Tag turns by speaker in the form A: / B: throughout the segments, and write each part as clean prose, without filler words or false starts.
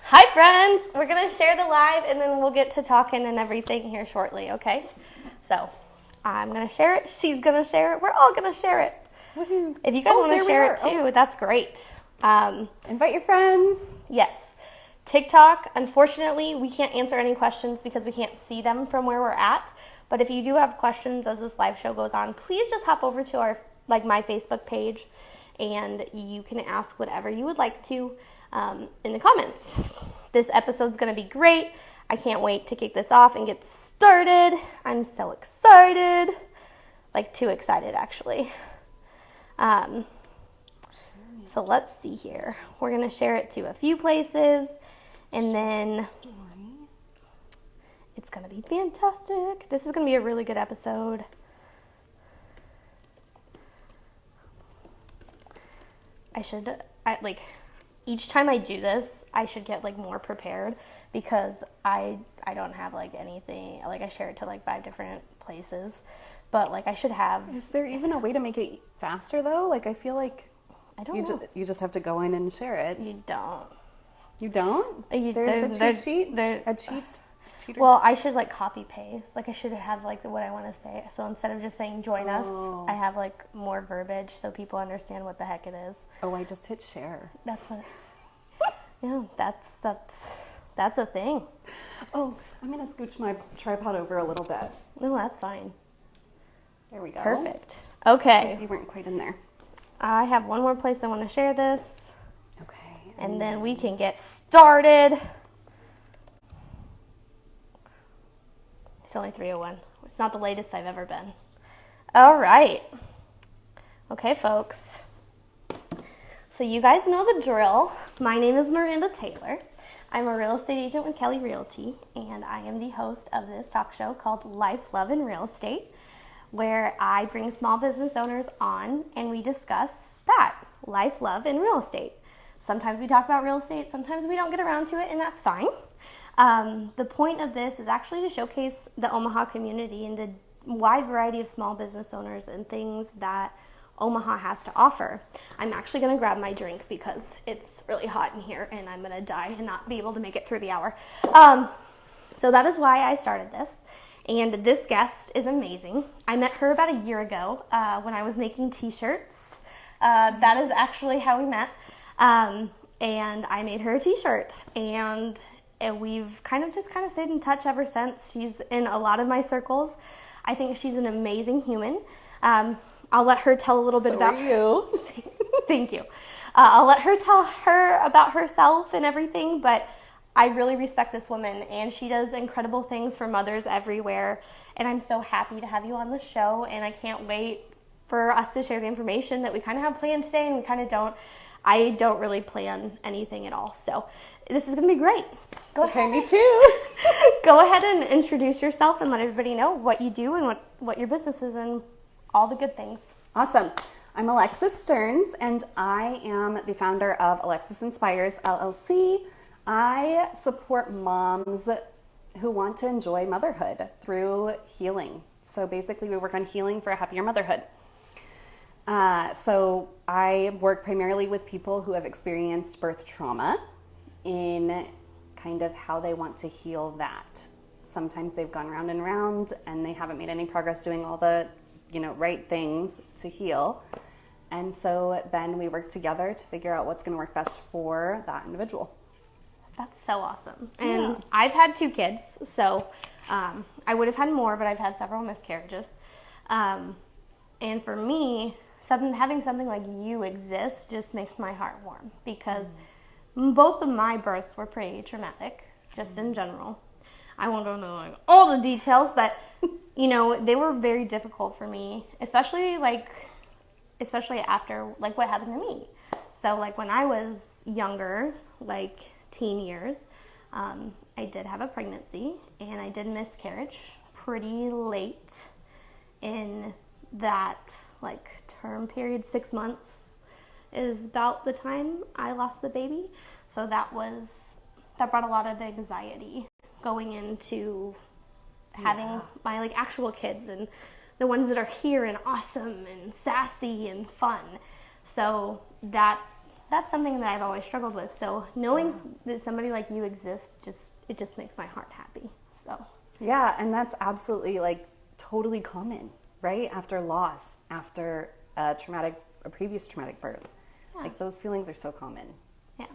A: Hi friends! We're going to share the live and then we'll get to talking and everything here shortly, okay? So, I'm going to share it, she's going to share it, we're all going to share it.
B: Woohoo.
A: If you guys want to share it too, that's great.
B: Invite your friends.
A: Yes. TikTok, unfortunately, we can't answer any questions because we can't see them from where we're at. But if you do have questions as this live show goes on, please just hop over to our my Facebook page and you can ask whatever you would like to in the comments. This episode's going to be great. I can't wait to kick this off and get started. I'm so excited. Like, too excited, actually. So let's see here. We're going to share it to a few places, and then it's going to be fantastic. This is going to be a really good episode. Each time I do this, I should get more prepared because I don't have anything. I share it to 5 different places, but I should have.
B: Is there even a way to make it faster though? I feel like
A: I don't know.
B: You just have to go in and share it.
A: You don't.
B: You don't? There's a cheat sheet? A cheat?
A: Well, I should copy paste. I should have what I want to say. So instead of just saying join us, I have more verbiage so people understand what the heck it is.
B: Oh, I just hit share.
A: That's what. Yeah, that's a thing.
B: Oh, I'm gonna scooch my tripod over a little bit.
A: No, that's fine.
B: There we go.
A: Perfect. Okay.
B: You weren't quite in there.
A: I have one more place I want to share this.
B: Okay.
A: And then we can get started. It's only 3:01. It's not the latest I've ever been. All right. Okay, folks. So you guys know the drill. My name is Miranda Taylor. I'm a real estate agent with Kelly Realty, and I am the host of this talk show called Life, Love, and Real Estate, where I bring small business owners on and we discuss that, life, love, and real estate. Sometimes we talk about real estate, sometimes we don't get around to it, and that's fine. The point of this is actually to showcase the Omaha community and the wide variety of small business owners and things that Omaha has to offer. I'm actually going to grab my drink because it's really hot in here and I'm going to die and not be able to make it through the hour. So that is why I started this. And this guest is amazing. I met her about a year ago when I was making t-shirts. That is actually how we met. And I made her a t-shirt. And we've kind of stayed in touch ever since. She's in a lot of my circles. I think she's an amazing human. I'll let her tell a little bit about
B: you.
A: Thank you. I'll let her tell her about herself and everything, but I really respect this woman, and she does incredible things for mothers everywhere, and I'm so happy to have you on the show, and I can't wait for us to share the information that we kind of have planned today, and we kind of don't. I don't really plan anything at all, so this is going to be great.
B: Okay, me too.
A: Go ahead and introduce yourself and let everybody know what you do and what your business is and all the good things.
B: Awesome. I'm Alexis Stearns, and I am the founder of Alexis Inspires, LLC. I support moms who want to enjoy motherhood through healing. So basically, we work on healing for a happier motherhood. So I work primarily with people who have experienced birth trauma in kind of how they want to heal that. Sometimes they've gone round and round and they haven't made any progress doing all the right things to heal. And so then we work together to figure out what's going to work best for that individual.
A: That's so awesome. And I've had 2 kids, so I would have had more, but I've had several miscarriages. And for me, having something like you exist just makes my heart warm because both of my births were pretty traumatic, just in general. I won't go into all the details, but they were very difficult for me, especially after what happened to me. So when I was younger, teen years, I did have a pregnancy and I did miscarriage pretty late in that term period. 6 months is about the time I lost the baby. So that brought a lot of anxiety going into having my actual kids and the ones that are here and awesome and sassy and fun. So that that's something that I've always struggled with. So knowing that somebody like you exists, it just makes my heart happy. So
B: yeah, and that's absolutely like totally common, right? After loss, after a previous traumatic birth.
A: Yeah.
B: Like those feelings are so common.
A: yeah.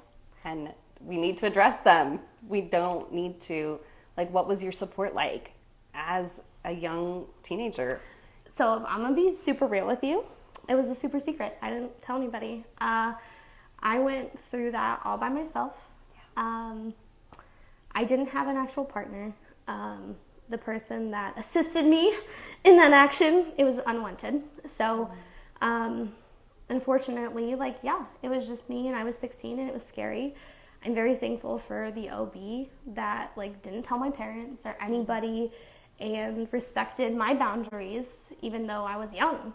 B: And we need to address them. We don't need to, like, what was your support like as a young teenager?
A: So if I'm gonna be super real with you, it was a super secret. I didn't tell anybody. I went through that all by myself. I didn't have an actual partner. The person that assisted me in that action, it was unwanted. So, unfortunately, it was just me, and I was 16, and it was scary. I'm very thankful for the OB that didn't tell my parents or anybody, and respected my boundaries, even though I was young.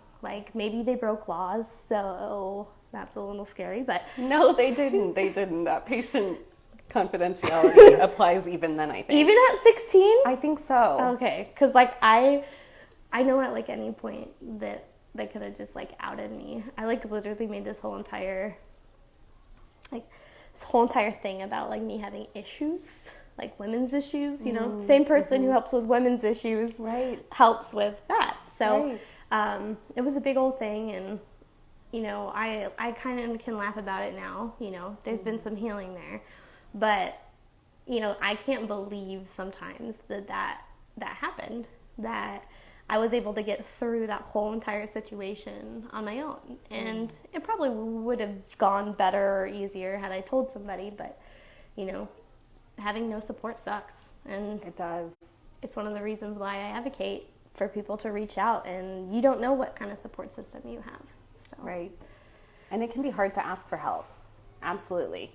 A: Maybe they broke laws, so that's a little scary, but...
B: No, they didn't. They didn't. That patient confidentiality applies even then, I think.
A: Even at 16?
B: I think so.
A: Okay, because I know at any point that they could have just outed me. I literally made this whole entire thing about me having issues, women's issues, same person who helps with women's issues helps with that. So it was a big old thing, and I kind of can laugh about it now. There's been some healing there, but I can't believe sometimes that happened, that I was able to get through that whole entire situation on my own. And it probably would have gone better or easier had I told somebody, but having no support sucks. And
B: it does.
A: It's one of the reasons why I advocate for people to reach out, and you don't know what kind of support system you have. So.
B: Right. And it can be hard to ask for help. Absolutely.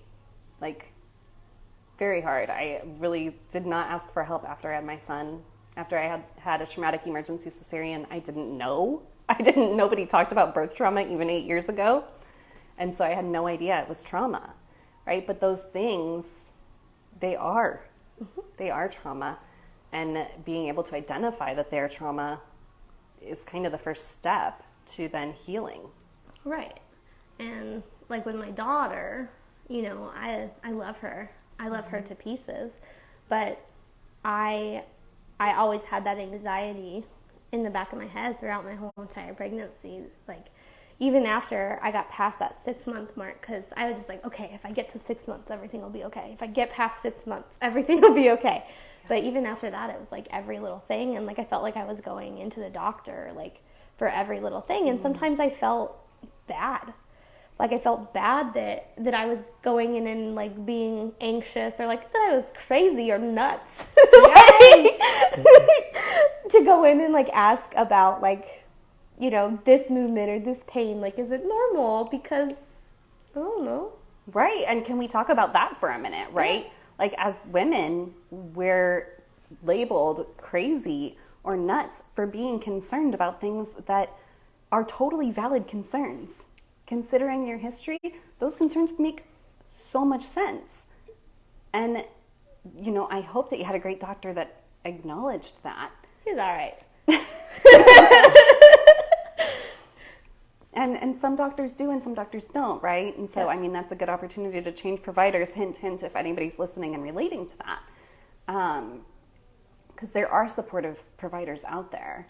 B: Very hard. I really did not ask for help after I had my son. After I had a traumatic emergency cesarean, I didn't know. Nobody talked about birth trauma even 8 years ago. And so I had no idea it was trauma, right? But those things, they are trauma. And being able to identify that they're trauma is kind of the first step to then healing.
A: Right. And with my daughter, I love her. I love her to pieces. But I always had that anxiety in the back of my head throughout my whole entire pregnancy. Even after I got past that 6-month mark, because I was just okay, if I get to 6 months, everything will be okay. If I get past 6 months, everything will be okay. But even after that, it was every little thing, and I felt like I was going into the doctor for every little thing, and sometimes I felt bad. I felt bad that I was going in and being anxious, or that I was crazy or nuts. To go in and ask about this movement or this pain, is it normal? Because I don't know.
B: Right. And can we talk about that for a minute, right? Yeah. As women, we're labeled crazy or nuts for being concerned about things that are totally valid concerns. Considering your history, those concerns make so much sense. And, I hope that you had a great doctor that acknowledged that.
A: He's all right.
B: And some doctors do and some doctors don't, right? And so, that's a good opportunity to change providers. Hint, hint, if anybody's listening and relating to that. Because there are supportive providers out there.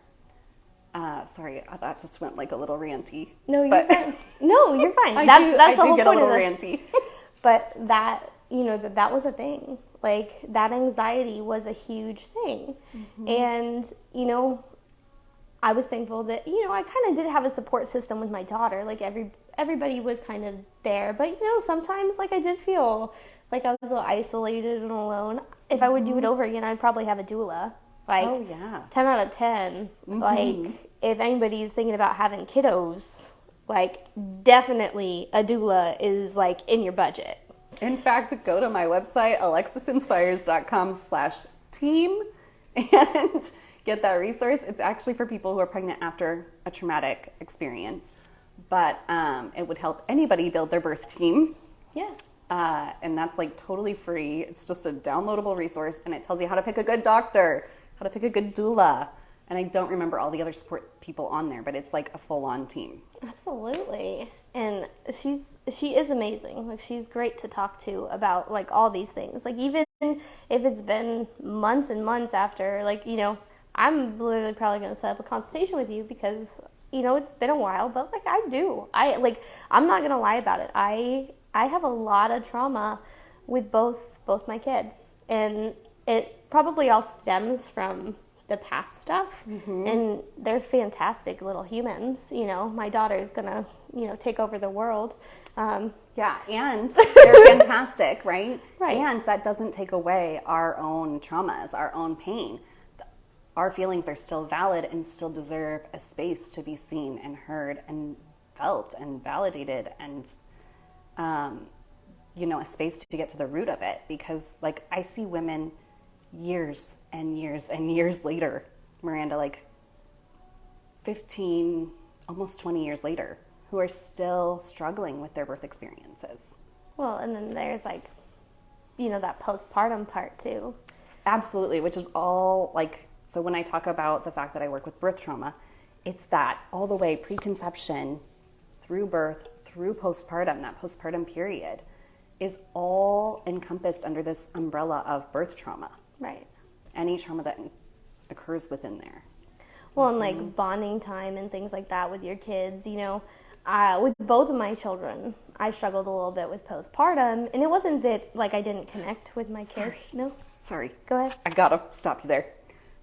B: Sorry, that just went a little ranty.
A: No, you're fine. No, you're fine.
B: I
A: That's the
B: do
A: whole
B: get
A: point
B: a little
A: of this.
B: ranty.
A: But that, that was a thing. That anxiety was a huge thing. Mm-hmm. And, I was thankful that, I kind of did have a support system with my daughter. Everybody was kind of there. But, sometimes, I did feel like I was a little isolated and alone. If I would do it over again, I'd probably have a doula. 10 out of 10. Mm-hmm. If anybody's thinking about having kiddos, definitely a doula is, in your budget.
B: In fact, go to my website, alexisinspires.com/team, and get that resource. It's actually for people who are pregnant after a traumatic experience. But it would help anybody build their birth team.
A: Yeah.
B: And that's totally free. It's just a downloadable resource, and it tells you how to pick a good doctor, how to pick a good doula. And I don't remember all the other support people on there, but it's a full-on team.
A: Absolutely. and she is amazing. Like, she's great to talk to about like all these things. Like, even if it's been months and months after, like, you know, I'm literally probably going to set up a consultation with you because, you know, it's been a while, but like I'm not going to lie about it. I have a lot of trauma with both my kids, and it probably all stems from the past stuff. And they're fantastic little humans. You know, my daughter's gonna, you know, take over the world.
B: Yeah, and they're fantastic, right?
A: Right.
B: And that doesn't take away our own traumas, our own pain. Our feelings are still valid and still deserve a space to be seen and heard and felt and validated, and you know, a space to get to the root of it. Because like, I see women years and years and years later, Miranda, like 15, almost 20 years later, who are still struggling with their birth experiences.
A: Well, and then there's like, you know, that postpartum part too.
B: Absolutely, which is all like, so when I talk about the fact that I work with birth trauma, it's that all the way preconception through birth, through postpartum, that postpartum period is all encompassed under this umbrella of birth trauma.
A: Right.
B: Any trauma that occurs within there.
A: Well, and like bonding time and things like that with your kids, you know, with both of my children, I struggled a little bit with postpartum, and it wasn't that like I didn't connect with my kids. No.
B: Sorry.
A: Go ahead.
B: I gotta stop you there,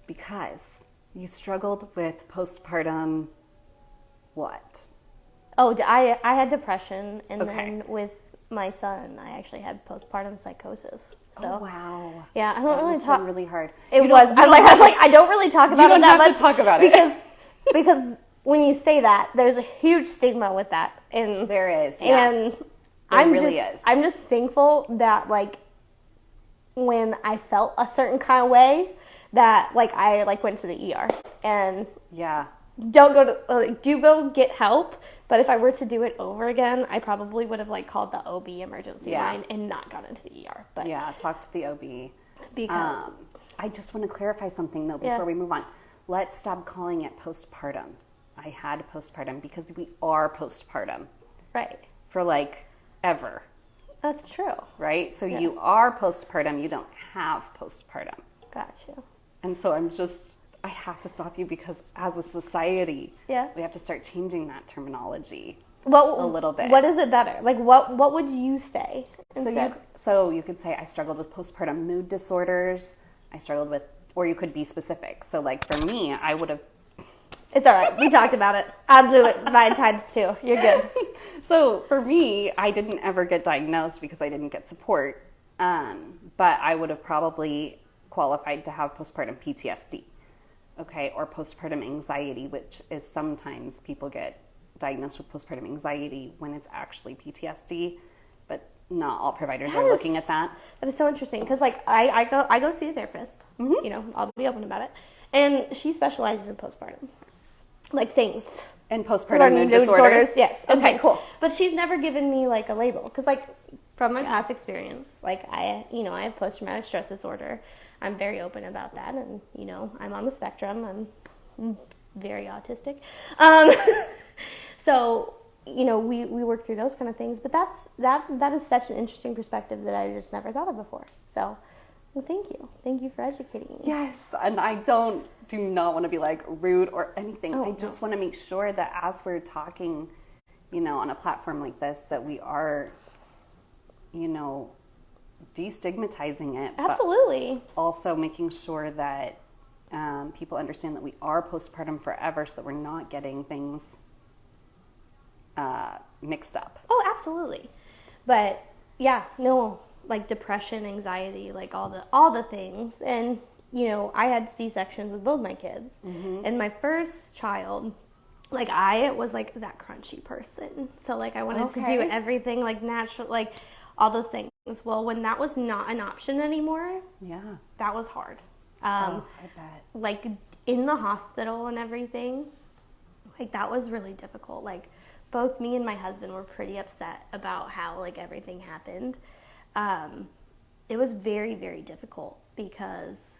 B: because you struggled with postpartum what?
A: Oh, I had depression, and
B: Okay.
A: then with my son, I actually had postpartum psychosis. So,
B: Oh, wow.
A: yeah, I don't
B: That
A: really
B: must have
A: talk.
B: been really hard.
A: It
B: You
A: was.
B: don't-
A: I was like, I don't really talk about it
B: don't
A: that
B: have to
A: much.
B: talk about it.
A: because when you say that, there's a huge stigma with that, and
B: There is, yeah.
A: and
B: There really is.
A: I'm just thankful that like when I felt a certain kind of way, that like I like went to the ER, and
B: Yeah.
A: don't go to do go get help. But if I were to do it over again, I probably would have like called the OB emergency
B: Yeah.
A: line and not gone into the ER. But
B: Yeah, talk to the OB.
A: because
B: I just want to clarify something though before
A: Yeah.
B: we move on. Let's stop calling it postpartum. I had postpartum, because we are postpartum
A: right,
B: for like ever,
A: that's true.
B: right? So you are postpartum, you don't have postpartum.
A: Gotcha.
B: And so I have to stop you, because as a society,
A: Yeah.
B: we have to start changing that terminology.
A: Well,
B: A little bit.
A: What is it better? Like, what would you say?
B: So you could say, I struggled with postpartum mood disorders. I struggled with, or you could be specific. So like for me, I would have.
A: It's all right. We talked about it. I'll do it 9 times too. You're good.
B: So for me, I didn't ever get diagnosed because I didn't get support. But I would have probably qualified to have postpartum PTSD, okay, or postpartum anxiety, which is sometimes people get diagnosed with postpartum anxiety when it's actually PTSD, but not all providers are looking at that.
A: That is so interesting because, like, I go see a therapist. You know, I'll be open about it, and she specializes in postpartum, like things.
B: And postpartum mood disorders?
A: Yes.
B: Okay, cool.
A: But she's never given me like a label because, like, from my past experience, like I have post-traumatic stress disorder. I'm very open about that, and you know, I'm on the spectrum. I'm very autistic. So you know, we work through those kind of things. But that is such an interesting perspective that I just never thought of before. So, well, thank you for educating me.
B: Yes, and I do not want to be like rude or anything.
A: Oh,
B: I just want to make sure that as we're talking, you know, on a platform like this, that we are, you know, destigmatizing it.
A: Absolutely.
B: But also making sure that people understand that we are postpartum forever, so that we're not getting things mixed up.
A: Oh, absolutely. But yeah, no, like depression, anxiety, like all the things. And you know, I had C-sections with both my kids. And my first child, like I was like that crunchy person. So like I wanted to do everything like natural, like all those things. Well, when that was not an option anymore, that was hard.
B: I bet.
A: Like in the hospital and everything, like that was really difficult. Like both me and my husband were pretty upset about how like everything happened. It was very, very difficult because,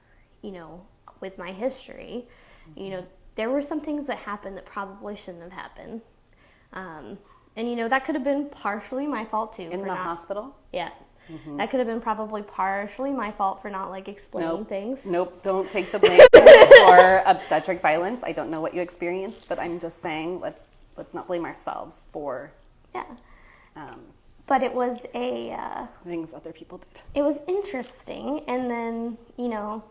A: you know, with my history, you know, there were some things that happened that probably shouldn't have happened. And, you know, that could have been partially my fault, too.
B: In the hospital?
A: Yeah. That could have been probably partially my fault for not, like, explaining things.
B: Nope, don't take the blame for obstetric violence. I don't know what you experienced, but I'm just saying let's not blame ourselves for
A: but it was
B: things other people did.
A: It was interesting, and then, you know,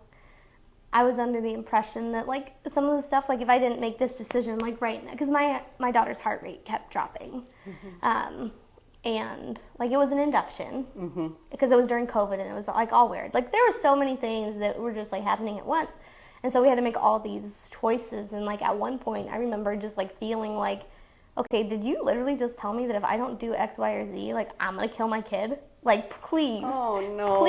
A: I was under the impression that, like, some of the stuff, like, if I didn't make this decision, like, right now, because my daughter's heart rate kept dropping, and, like, it was an induction, because it was during COVID, and it was, like, all weird. Like, there were so many things that were just, like, happening at once, and so we had to make all these choices, and, like, at one point, I remember just, like, feeling like, okay, did you literally just tell me that if I don't do X, Y, or Z, like, I'm going to kill my kid? Like, please.
B: Oh, no.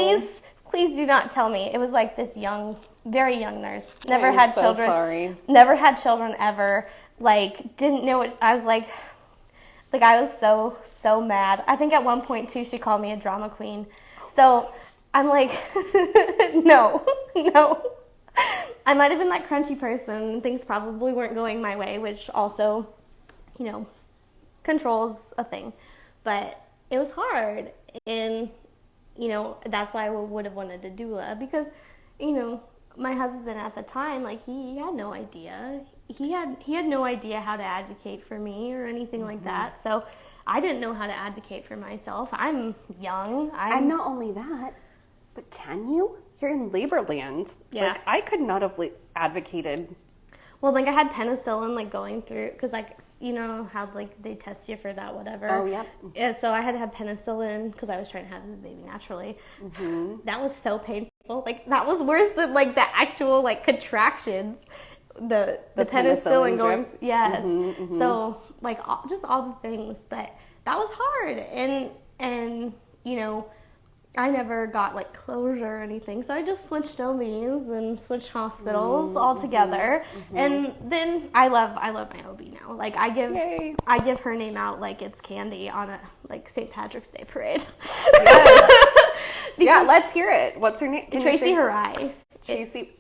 A: Please do not tell me. It was like this young, very young nurse. Never had
B: so
A: children.
B: Sorry.
A: Never had children ever. Like, didn't know what, I was like, I was so mad. I think at one point, too, she called me a drama queen. So I'm like, no. I might have been that crunchy person. Things probably weren't going my way, which also, you know, controls a thing. But it was hard. And, you know, that's why I would have wanted a doula, because, you know, my husband at the time, like, he had no idea. He had no idea how to advocate for me or anything like that. So I didn't know how to advocate for myself. I'm young.
B: I'm not only that, but can you? You're in labor land.
A: Yeah.
B: Like, I could not have advocated.
A: Well, like, I had penicillin, like, going through, because, like, you know how, like, they test you for that, whatever.
B: Oh, yeah.
A: Yeah, so I had to have penicillin because I was trying to have the baby naturally. That was so painful. Like, that was worse than, like, the actual, like, contractions. The penicillin going.
B: Drip.
A: Yes. So, like, just all the things. But that was hard. And you know, I never got, like, closure or anything. So I just switched OBs and switched hospitals altogether. And then I love my OB now. Like, I give her name out like it's candy on a, like, St. Patrick's Day parade.
B: Yes. Yeah, let's hear it. What's her name?
A: Tracy Harai.
B: Tracy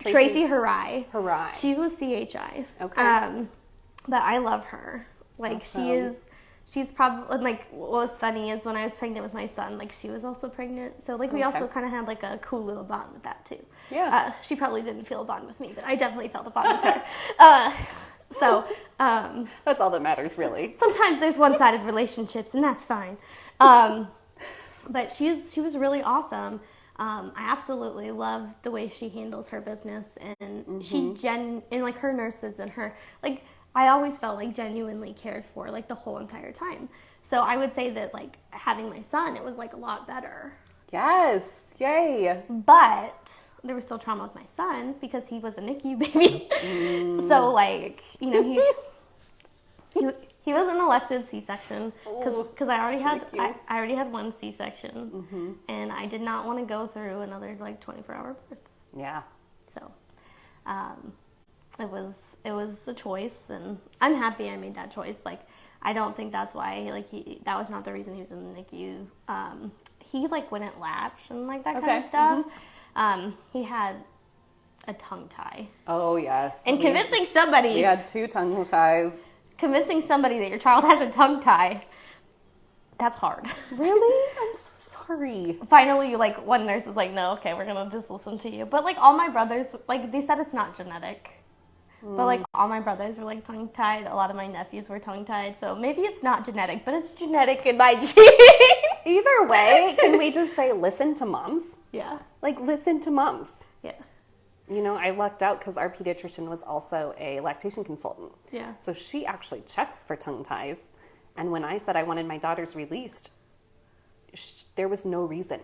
A: Harai.
B: Harai.
A: She's with CHI.
B: Okay.
A: But I love her. Like,
B: awesome.
A: She's probably, like, what was funny is when I was pregnant with my son, like, she was also pregnant. So, like, we also kind of had, like, a cool little bond with that, too.
B: Yeah.
A: She probably didn't feel a bond with me, but I definitely felt a bond with her.
B: That's all that matters, really.
A: Sometimes there's one-sided relationships, and that's fine. But she was really awesome. I absolutely love the way she handles her business, and and, like, her nurses and her, like, I always felt, like, genuinely cared for, like, the whole entire time. So I would say that, like, having my son, it was, like, a lot better.
B: Yes. Yay.
A: But there was still trauma with my son because he was a NICU baby. So, like, you know, he was an elective C-section because I already had one C-section, and I did not want to go through another, like, 24-hour birth.
B: Yeah.
A: So, it was a choice, and I'm happy I made that choice. Like, I don't think that's why, like, that was not the reason he was in the NICU. He, like, wouldn't latch and, like, that kind of stuff. He had a tongue tie.
B: Oh, yes.
A: And convincing somebody.
B: We had 2 tongue ties.
A: Convincing somebody that your child has a tongue tie, that's hard.
B: Really? I'm so sorry.
A: Finally, like, one nurse was like, no, okay, we're going to just listen to you. But, like, all my brothers, like, they said it's not genetic. But, like, all my brothers were, like, tongue-tied. A lot of my nephews were tongue-tied. So maybe it's not genetic, but it's genetic in my genes.
B: Either way, can we just say listen to moms?
A: Yeah.
B: Like, listen to moms.
A: Yeah.
B: You know, I lucked out because our pediatrician was also a lactation consultant.
A: Yeah.
B: So she actually checks for tongue ties. And when I said I wanted my daughters released, there was no reason.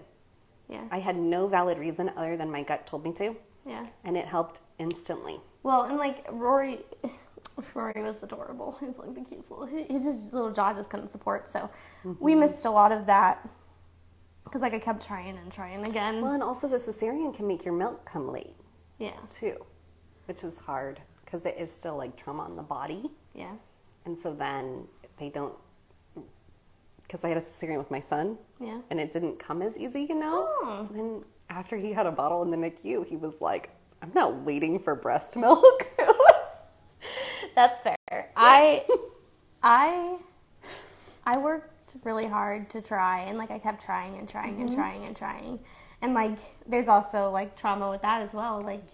A: Yeah.
B: I had no valid reason other than my gut told me to.
A: Yeah.
B: And it helped instantly.
A: Well, and, like, Rory was adorable. He was, like, the cutest little, his little jaw just couldn't support. So we missed a lot of that because, like, I kept trying again.
B: Well, and also the cesarean can make your milk come late.
A: Yeah.
B: Too, which is hard because it is still, like, trauma on the body.
A: Yeah.
B: And so then they don't, because I had a cesarean with my son.
A: Yeah.
B: And it didn't come as easy, you know?
A: Oh.
B: So then after he had a bottle in the NICU, he was like, I'm not waiting for breast milk. It was...
A: That's fair. I I worked really hard to try, and like I kept trying and trying and trying and trying. And like there's also like trauma with that as well. Like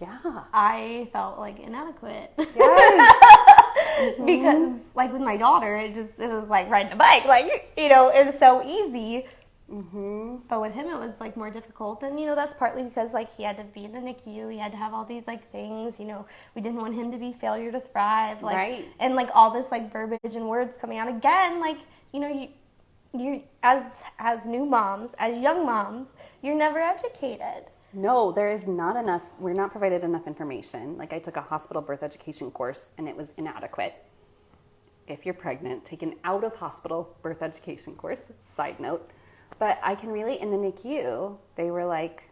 A: I felt like inadequate. Yes. Because like with my daughter, it was like riding a bike. Like, you know, it was so easy. But with him, it was like more difficult, and you know that's partly because like he had to be in the NICU, he had to have all these like things. You know, we didn't want him to be failure to thrive, like and like all this like verbiage and words coming out again. Like, you know, you as new moms, as young moms, you're never educated.
B: No, there is not enough. We're not provided enough information. Like I took a hospital birth education course, and it was inadequate. If you're pregnant, take an out of hospital birth education course. Side note. But I can relate in the NICU, they were like,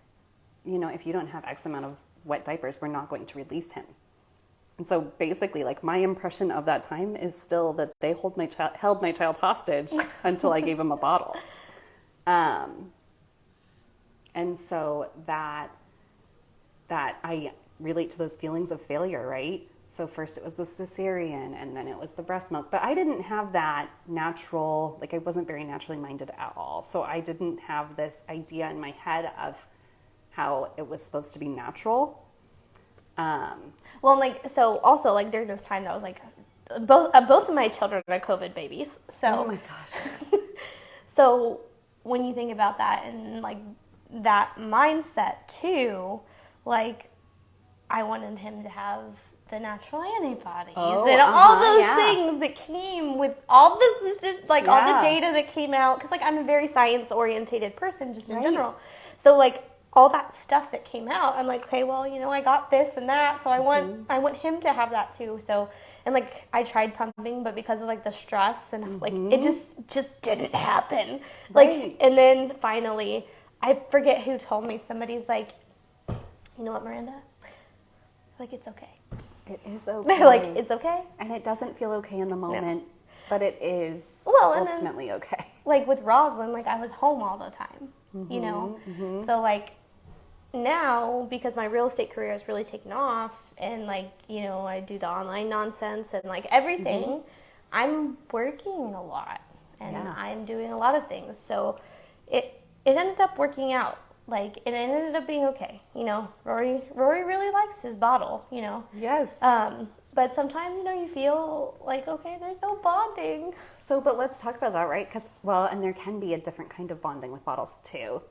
B: you know, if you don't have X amount of wet diapers, we're not going to release him. And so basically, like, my impression of that time is still that they held my child hostage until I gave him a bottle. And so that I relate to those feelings of failure, right? So first it was the cesarean, and then it was the breast milk. But I didn't have that natural, like I wasn't very naturally minded at all. So I didn't have this idea in my head of how it was supposed to be natural.
A: Well, like, so also like during this time that was like, both of my children are COVID babies. So,
B: oh my gosh.
A: So when you think about that and like that mindset too, like I wanted him to have the natural antibodies and all those things that came with all this, like all the data that came out. Because like I'm a very science-orientated person just in general. So like all that stuff that came out, I'm like, okay, well, you know, I got this and that, so I want him to have that too. So, and like I tried pumping, but because of like the stress and like it just didn't happen. Like, and then finally, I forget who told me, somebody's like, you know what, Miranda? Like, it's okay.
B: It is okay.
A: Like, it's okay.
B: And it doesn't feel okay in the moment, but it is ultimately then, okay.
A: Like with Roslyn, like I was home all the time, you know? So like now, because my real estate career has really taken off and like, you know, I do the online nonsense and like everything, I'm working a lot and I'm doing a lot of things. So it ended up working out. Like, it ended up being okay, you know. Rory really likes his bottle, you know.
B: Yes.
A: But sometimes, you know, you feel like, okay, there's no bonding.
B: So, but let's talk about that, right? Because, well, and there can be a different kind of bonding with bottles, too.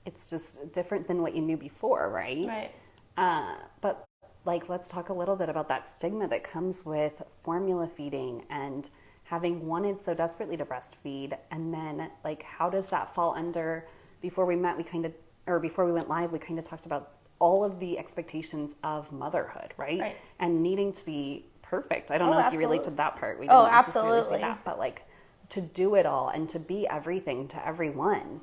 B: It's just different than what you knew before, right? Right. But, like, let's talk a little bit about that stigma that comes with formula feeding and having wanted so desperately to breastfeed. And then, like, how does that fall under... Before we met, before we went live, we kind of talked about all of the expectations of motherhood, right? And needing to be perfect. I don't know if you relate to that part. We didn't necessarily say that, but like to do it all and to be everything to everyone.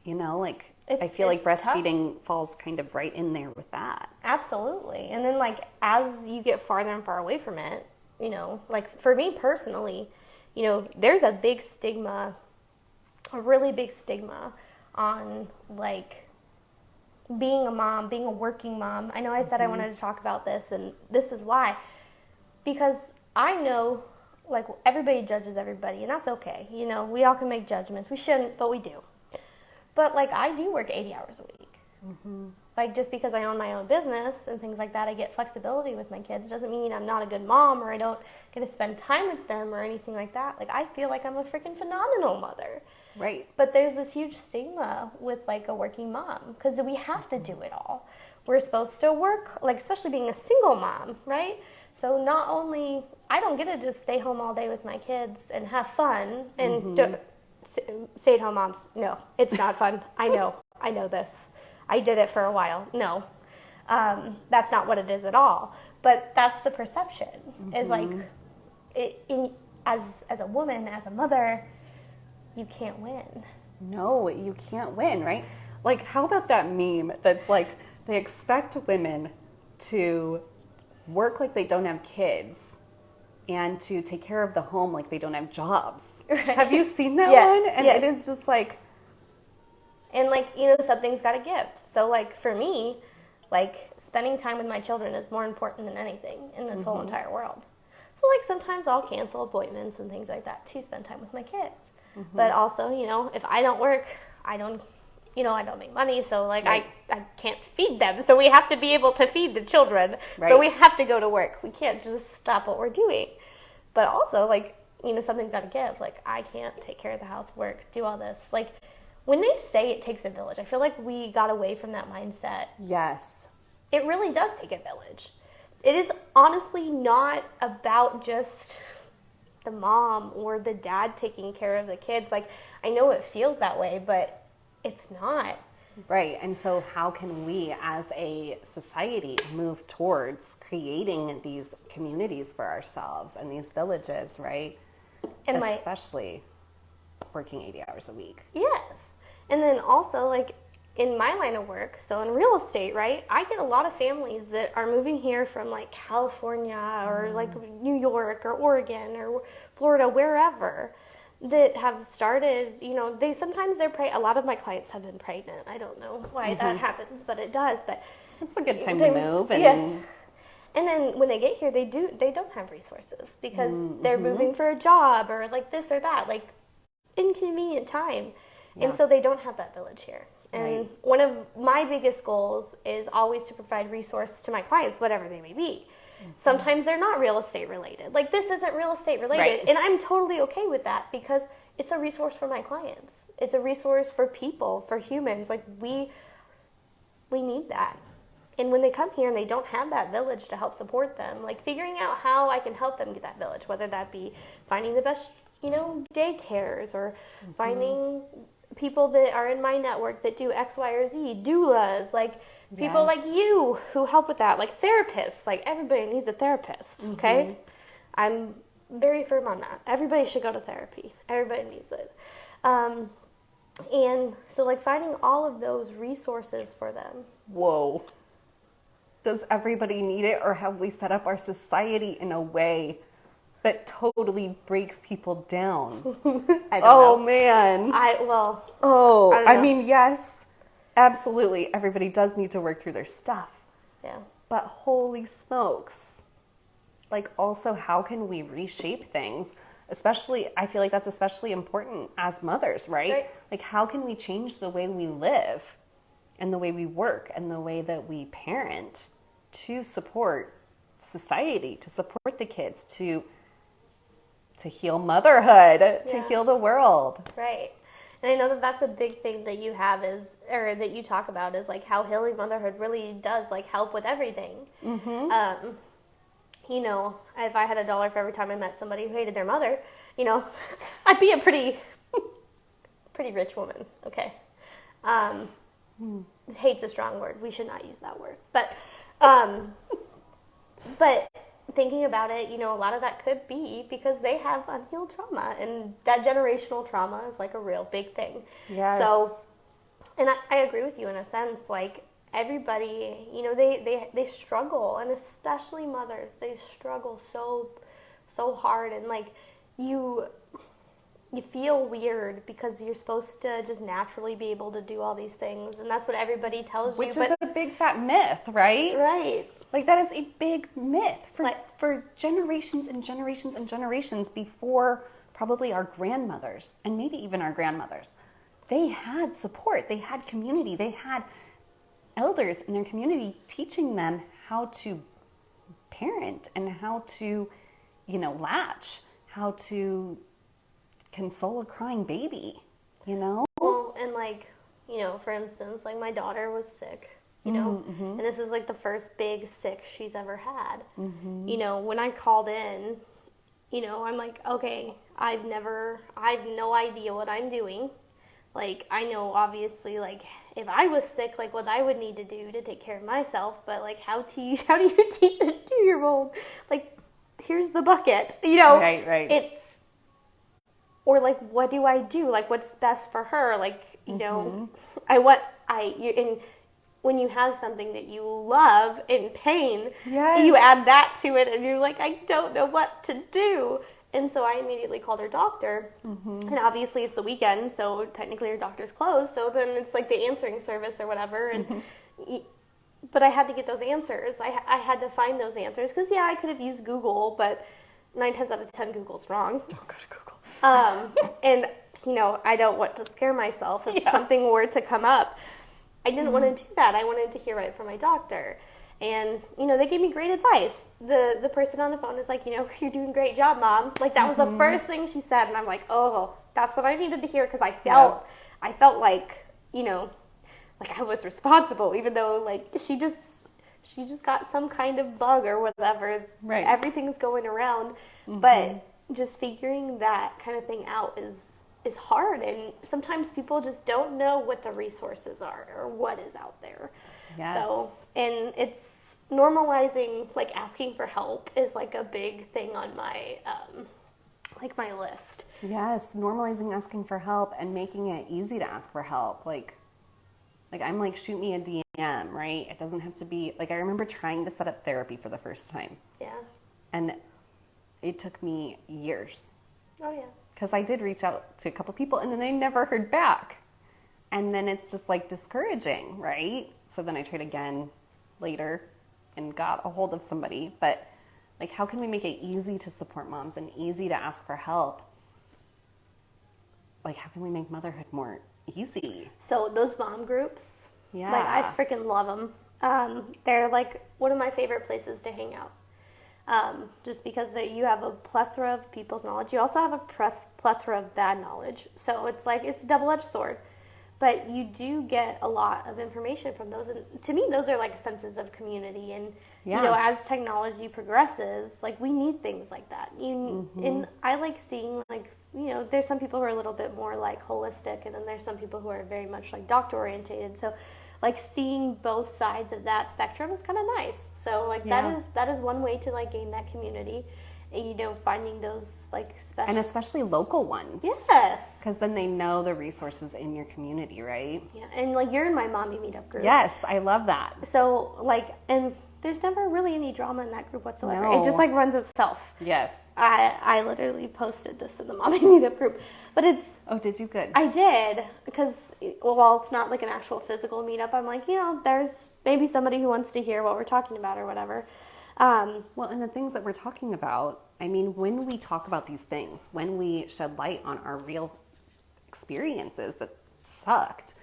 B: You know, like I feel like breastfeeding falls kind of right in there with that.
A: Absolutely. And then like as you get farther and far away from it, you know, like for me personally, you know, there's a big stigma, a really big stigma on like being a mom, being a working mom. I know I said I wanted to talk about this, and this is why. Because I know like everybody judges everybody, and that's okay. You know, we all can make judgments. We shouldn't, but we do. But like I do work 80 hours a week. Like just because I own my own business and things like that, I get flexibility with my kids. Doesn't mean I'm not a good mom or I don't get to spend time with them or anything like that. Like I feel like I'm a freaking phenomenal mother.
B: Right.
A: But there's this huge stigma with like a working mom because we have to do it all. We're supposed to work, like especially being a single mom, right? So not only, I don't get to just stay home all day with my kids and have fun and stay-at-home moms. No, it's not fun. I know this. I did it for a while. No, that's not what it is at all. But that's the perception. Is like, as a woman, as a mother, you can't win.
B: No, you can't win, right? Like, how about that meme that's like, they expect women to work like they don't have kids and to take care of the home like they don't have jobs. Right. Have you seen that one? And it is just like...
A: And like, you know, something's got to give. So like for me, like spending time with my children is more important than anything in this whole entire world. So like sometimes I'll cancel appointments and things like that to spend time with my kids. But also, you know, if I don't work, I don't make money, so like I can't feed them. So we have to be able to feed the children.
B: Right.
A: So we have to go to work. We can't just stop what we're doing. But also, like, you know, something's got to give. Like, I can't take care of the housework, do all this. Like, when they say it takes a village, I feel like we got away from that mindset.
B: Yes.
A: It really does take a village. It is honestly not about just the mom or the dad taking care of the kids. Like, I know it feels that way, but it's not.
B: Right. And so how can we as a society move towards creating these communities for ourselves and these villages, right?
A: And
B: especially working 80 hours a week.
A: Yes. And then also, like, in my line of work, so in real estate, right, I get a lot of families that are moving here from, like, California or, like, New York or Oregon or Florida, wherever, that have started, you know, a lot of my clients have been pregnant. I don't know why that happens, but it does. But
B: it's a good time to move. And
A: yes. And then when they get here, they don't have resources because they're moving for a job or, like, this or that, like, inconvenient time. Yeah. And so they don't have that village here. And one of my biggest goals is always to provide resources to my clients, whatever they may be. Sometimes they're not real estate related. Like, this isn't real estate related.
B: Right.
A: And I'm totally okay with that because it's a resource for my clients. It's a resource for people, for humans. Like, we need that. And when they come here and they don't have that village to help support them, like, figuring out how I can help them get that village, whether that be finding the best, you know, daycares or finding people that are in my network that do X, Y, or Z, doulas, like people like you who help with that, like therapists. Like, everybody needs a therapist, okay? I'm very firm on that. Everybody should go to therapy. Everybody needs it. And so, like, finding all of those resources for them.
B: Whoa. Does everybody need it, or have we set up our society in a way that totally breaks people down?
A: I don't know.
B: Man.
A: I
B: mean, yes, absolutely. Everybody does need to work through their stuff.
A: Yeah.
B: But holy smokes. Like, also, how can we reshape things? Especially, I feel like that's especially important as mothers, right? Like, how can we change the way we live and the way we work and the way that we parent to support society, to support the kids, to heal motherhood, to heal the world.
A: Right. And I know that that's a big thing that you have that you talk about is, like, how healing motherhood really does, like, help with everything. You know, if I had $1 for every time I met somebody who hated their mother, you know, I'd be a pretty rich woman. Okay. Hate's a strong word. We should not use that word. But thinking about it, you know, a lot of that could be because they have unhealed trauma, and that generational trauma is, like, a real big thing.
B: Yes.
A: So, and I agree with you in a sense, like, everybody, you know, they struggle, and especially mothers, they struggle so hard, and, like, you feel weird because you're supposed to just naturally be able to do all these things, and that's what everybody tells you.
B: Which is a big fat myth, right?
A: Right.
B: Like, that is a big myth for generations and generations and generations before probably our grandmothers and maybe even our grandmothers. They had support. They had community. They had elders in their community teaching them how to parent and how to, you know, latch, how to console a crying baby, you know?
A: Well, and, like, you know, for instance, like, my daughter was sick. You know, and this is, like, the first big sick she's ever had. You know, when I called in, you know, I'm like, okay, I have no idea what I'm doing. Like, I know, obviously, like, if I was sick, like, what I would need to do to take care of myself, but, like, how do you teach a 2-year-old, like, here's the bucket, you know?
B: Right.
A: It's, or, like, what do I do? Like, what's best for her? Like, you know, when you have something that you love in pain, you add that to it, and you're like, I don't know what to do. And so I immediately called her doctor, and obviously it's the weekend, so technically her doctor's closed, so then it's like the answering service or whatever, and but I had to get those answers. I had to find those answers, because, I could have used Google, but 9 times out of 10 Google's wrong.
B: Don't go to Google.
A: And, I don't want to scare myself if something were to come up. I didn't want to do that. I wanted to hear right from my doctor. And, they gave me great advice. The person on the phone is like, you're doing a great job, Mom. Like, that was the first thing she said. And I'm like, oh, that's what I needed to hear, because I felt like, like I was responsible, even though, like, she just got some kind of bug or whatever.
B: Right.
A: Everything's going around. But just figuring that kind of thing out is hard. And sometimes people just don't know what the resources are or what is out there.
B: Yes.
A: So, and it's normalizing, like, asking for help is, like, a big thing on my, my list.
B: Yes, normalizing asking for help and making it easy to ask for help. Like I'm like, shoot me a DM, right? It doesn't have to be, like, I remember trying to set up therapy for the first time.
A: Yeah.
B: And it took me years.
A: Oh, yeah.
B: Because I did reach out to a couple people and then they never heard back. And then it's just, like, discouraging, right? So then I tried again later and got a hold of somebody. But, like, how can we make it easy to support moms and easy to ask for help? Like, how can we make motherhood more easy?
A: So those mom groups,
B: Yeah.
A: like, I freaking love them. They're, like, one of my favorite places to hang out. Just because you have a plethora of people's knowledge. You also have a plethora of bad knowledge. So it's like, it's a double-edged sword. But you do get a lot of information from those. And to me, those are like senses of community. And, as technology progresses, like, we need things like that. And I like seeing, like, there's some people who are a little bit more, like, holistic. And then there's some people who are very much, like, doctor-orientated. So, like, seeing both sides of that spectrum is kind of nice. So, like, that is one way to, like, gain that community. Finding those, like, special...
B: And especially local ones.
A: Yes.
B: Because then they know the resources in your community, right?
A: Yeah, and, like, you're in my mommy meetup group.
B: Yes, I love that.
A: So, like, and there's never really any drama in that group whatsoever.
B: No.
A: It just, like, runs itself.
B: Yes.
A: I literally posted this in the mommy meetup group. But it's...
B: Oh, did you? Good.
A: I did, because, while it's not, like, an actual physical meetup, I'm like, there's maybe somebody who wants to hear what we're talking about or whatever.
B: Well, and the things that we're talking about, I mean, when we talk about these things, when we shed light on our real experiences that sucked,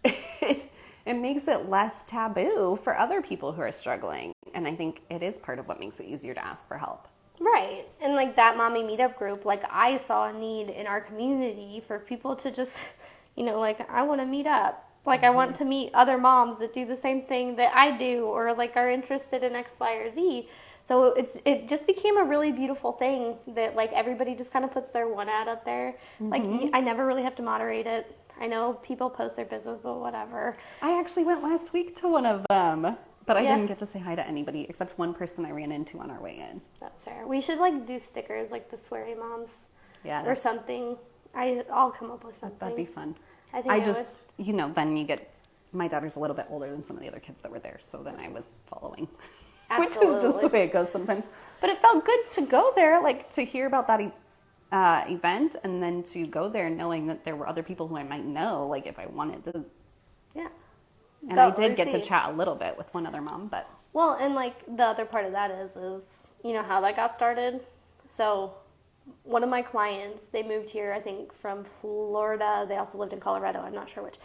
B: it makes it less taboo for other people who are struggling. And I think it is part of what makes it easier to ask for help.
A: Right. And, like, that mommy meetup group, like, I saw a need in our community for people to just, like, I want to meet up. Like, I want to meet other moms that do the same thing that I do, or, like, are interested in X, Y, or Z. So it just became a really beautiful thing that, like, everybody just kind of puts their one ad up there. Like, I never really have to moderate it. I know people post their business, but whatever.
B: I actually went last week to one of them, but I didn't get to say hi to anybody except one person I ran into on our way in.
A: That's fair. We should, like, do stickers, like the sweary moms.
B: Yeah.
A: Or something. I'll come up with something.
B: That'd be fun.
A: I
B: just, then you get, my daughter's a little bit older than some of the other kids that were there, so then I was following.
A: Absolutely.
B: Which is just the way it goes sometimes. But it felt good to go there, like, to hear about that event, and then to go there knowing that there were other people who I might know, like, if I wanted to.
A: Yeah.
B: And I did get to chat a little bit with one other mom, but.
A: Well, and, like, the other part of that is how that got started. So, one of my clients, they moved here, I think, from Florida. They also lived in Colorado. I'm not sure which.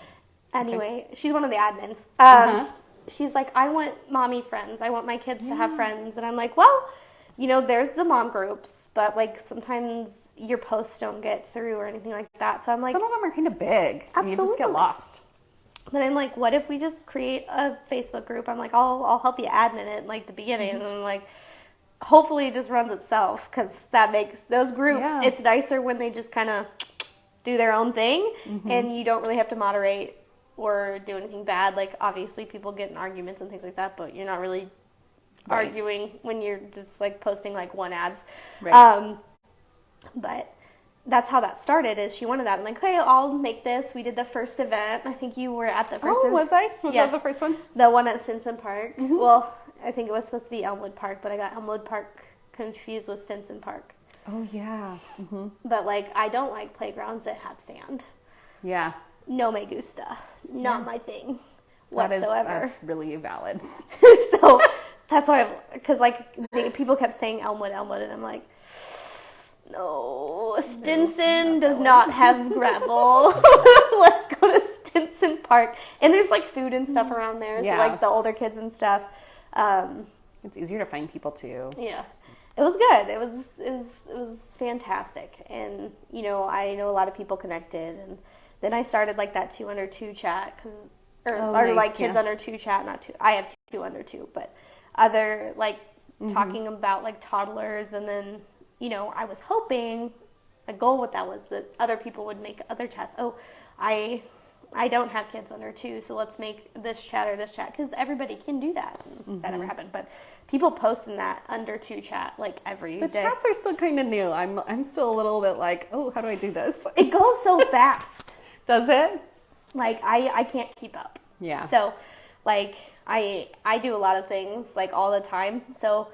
A: Anyway, she's one of the admins. She's like, I want mommy friends. I want my kids to have friends. And I'm like, well, there's the mom groups, but, like, sometimes your posts don't get through or anything like that. So I'm like,
B: some of them are kind of big.
A: Absolutely.
B: And you just get lost.
A: Then I'm like, what if we just create a Facebook group? I'm like, I'll help you admin it in, like, the beginning. And I'm like, hopefully it just runs itself, because that makes those groups, it's nicer when they just kind of do their own thing, and you don't really have to moderate or do anything bad. Like, obviously people get in arguments and things like that, but you're not really arguing when you're just, like, posting, like, one ads. Right. But that's how that started, is she wanted that. I'm like, okay, I'll make this. We did the first event. I think you were at the first event.
B: Was I? Was that the first one?
A: The one at Stinson Park. Well, I think it was supposed to be Elmwood Park, but I got Elmwood Park confused with Stinson Park.
B: Oh, yeah.
A: But, like, I don't like playgrounds that have sand.
B: Yeah.
A: No me gusta. Not my thing whatsoever.
B: That's really valid.
A: So, that's why, because, like, people kept saying Elmwood, and I'm like, No, Stinson does not have gravel. Let's go to Stinson Park. And there's like food and stuff around there. So like the older kids and stuff.
B: It's easier to find people too.
A: Yeah. It was good. It was fantastic. And, you know, I know a lot of people connected. And then I started like that 2 under 2 chat. Or
B: nice,
A: like kids under 2 chat, not 2. I have 2 under 2. But other like talking about like toddlers. And then, you know, I was hoping, a goal with that was that other people would make other chats. Oh, I don't have kids under 2, so let's make this chat or this chat, because everybody can do that. That never happened, but people post in that under 2 chat like every day.
B: The chats are still kind of new. I'm still a little bit like, oh, how do I do this?
A: It goes so fast.
B: Does it?
A: Like I can't keep up.
B: Yeah.
A: So like I do a lot of things like all the time. So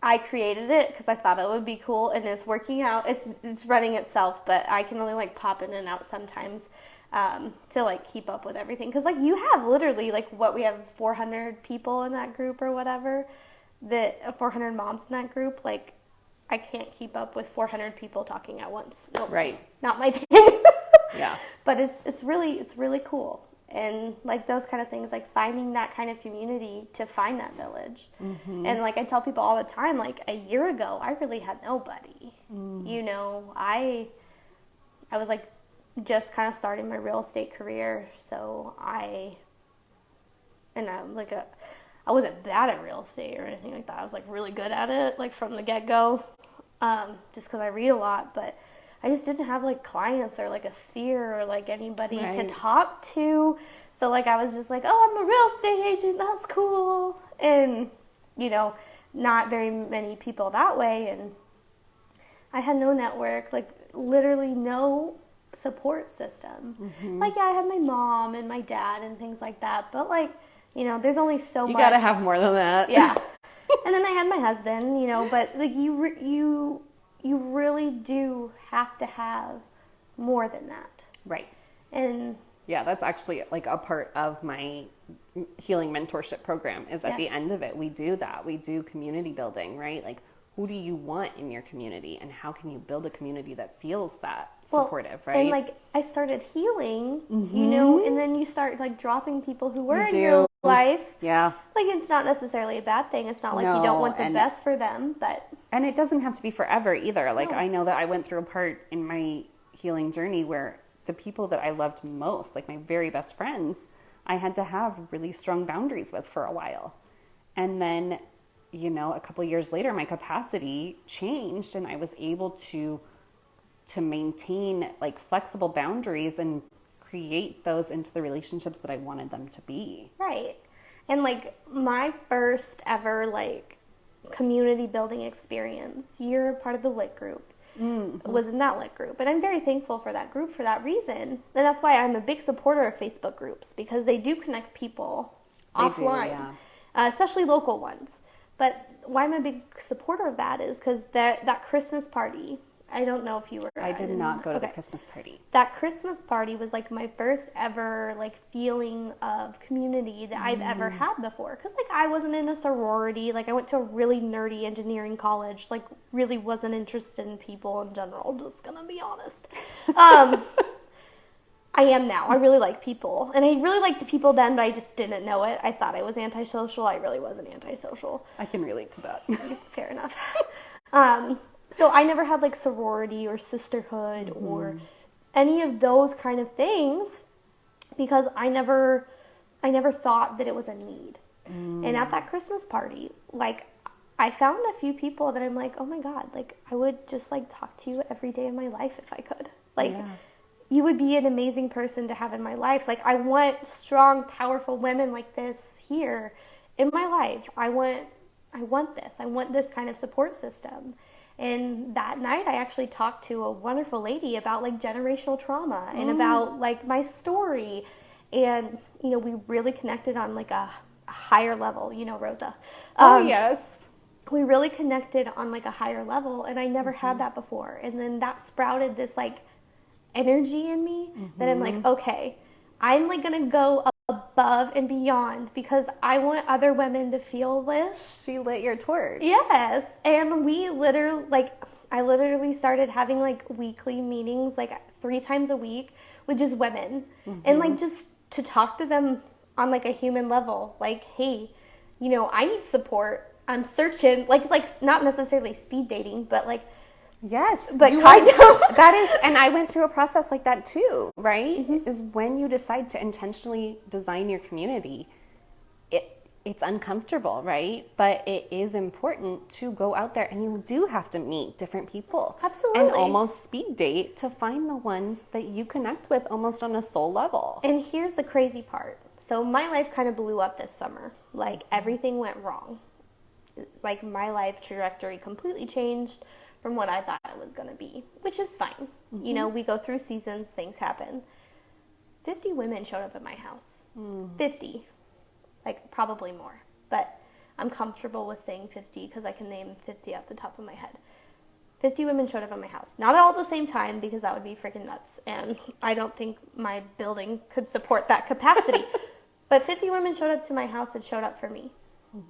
A: I created it because I thought it would be cool, and it's working out. It's running itself, but I can only like pop in and out sometimes to like keep up with everything. Because like you have literally like we have 400 people in that group or whatever, 400 moms in that group. Like I can't keep up with 400 people talking at once. Nope,
B: right.
A: Not my thing.
B: Yeah.
A: But it's really cool. And like those kind of things, like finding that kind of community to find that village. And like I tell people all the time, like a year ago, I really had nobody. You know, I was like just kind of starting my real estate career. So I wasn't bad at real estate or anything like that. I was like really good at it, like from the get-go, just because I read a lot. But I just didn't have like clients or like a sphere or like anybody to talk to. So like I was just like, oh, I'm a real estate agent. That's cool. And, you know, not very many people that way. And I had no network, like literally no support system. Like, yeah, I had my mom and my dad and things like that. But like, you know, there's only so much.
B: You gotta have more than that.
A: Yeah. And then I had my husband, you know, but like you really do have to have more than that.
B: Right.
A: And
B: yeah, that's actually like a part of my healing mentorship program is at the end of it, we do that. We do community building, right? Like, who do you want in your community, and how can you build a community that feels that supportive, right?
A: And like I started healing, you know, and then you start like dropping people who were in your life.
B: Yeah.
A: Like it's not necessarily a bad thing. It's not like you don't want the best for them, but.
B: And it doesn't have to be forever either. Like I know that I went through a part in my healing journey where the people that I loved most, like my very best friends, I had to have really strong boundaries with for a while. And then, you know, a couple of years later, my capacity changed and I was able to maintain like flexible boundaries and create those into the relationships that I wanted them to be.
A: Right. And like my first ever like community building experience, you're part of the LIT group, was in that LIT group. And I'm very thankful for that group for that reason. And that's why I'm a big supporter of Facebook groups, because they do connect people offline, especially local ones. But why I'm a big supporter of that is because that Christmas party, I don't know if you were.
B: I did not go to the Christmas party.
A: That Christmas party was like my first ever like feeling of community that I've ever had before. Because like I wasn't in a sorority. Like I went to a really nerdy engineering college. Like really wasn't interested in people in general. Just gonna be honest. I am now. I really like people. And I really liked people then, but I just didn't know it. I thought I was antisocial. I really wasn't antisocial.
B: I can relate to that.
A: Fair enough. So I never had like sorority or sisterhood or any of those kind of things because I never thought that it was a need. And at that Christmas party, like I found a few people that I'm like, oh my God, like I would just like talk to you every day of my life if I could. Like you would be an amazing person to have in my life. Like I want strong, powerful women like this here in my life. I want this. I want this kind of support system. And that night I actually talked to a wonderful lady about like generational trauma and about like my story. And, you know, we really connected on like a higher level, you know, Rosa.
B: Yes.
A: We really connected on like a higher level, and I never had that before. And then that sprouted this like energy in me that I'm like, okay, I'm like going to go above and beyond because I want other women to feel this.
B: She lit your torch.
A: Yes. And we literally, like, I literally started having like weekly meetings, like 3 times a week with just women, and like just to talk to them on like a human level, like, hey, you know, I need support. I'm searching, like not necessarily speed dating, but like,
B: yes,
A: but kind of.
B: That is, and I went through a process like that too, right? Is when you decide to intentionally design your community, it's uncomfortable, right? But it is important to go out there, and you do have to meet different people.
A: Absolutely.
B: And almost speed date to find the ones that you connect with almost on a soul level.
A: And here's the crazy part. So my life kind of blew up this summer. Like, everything went wrong. Like, my life trajectory completely changed from what I thought it was going to be, which is fine. You know, we go through seasons, things happen. 50 women showed up at my house. 50. Like, probably more. But I'm comfortable with saying 50 because I can name 50 off the top of my head. 50 women showed up at my house. Not all at the same time, because that would be freaking nuts. And I don't think my building could support that capacity. But 50 women showed up to my house and showed up for me.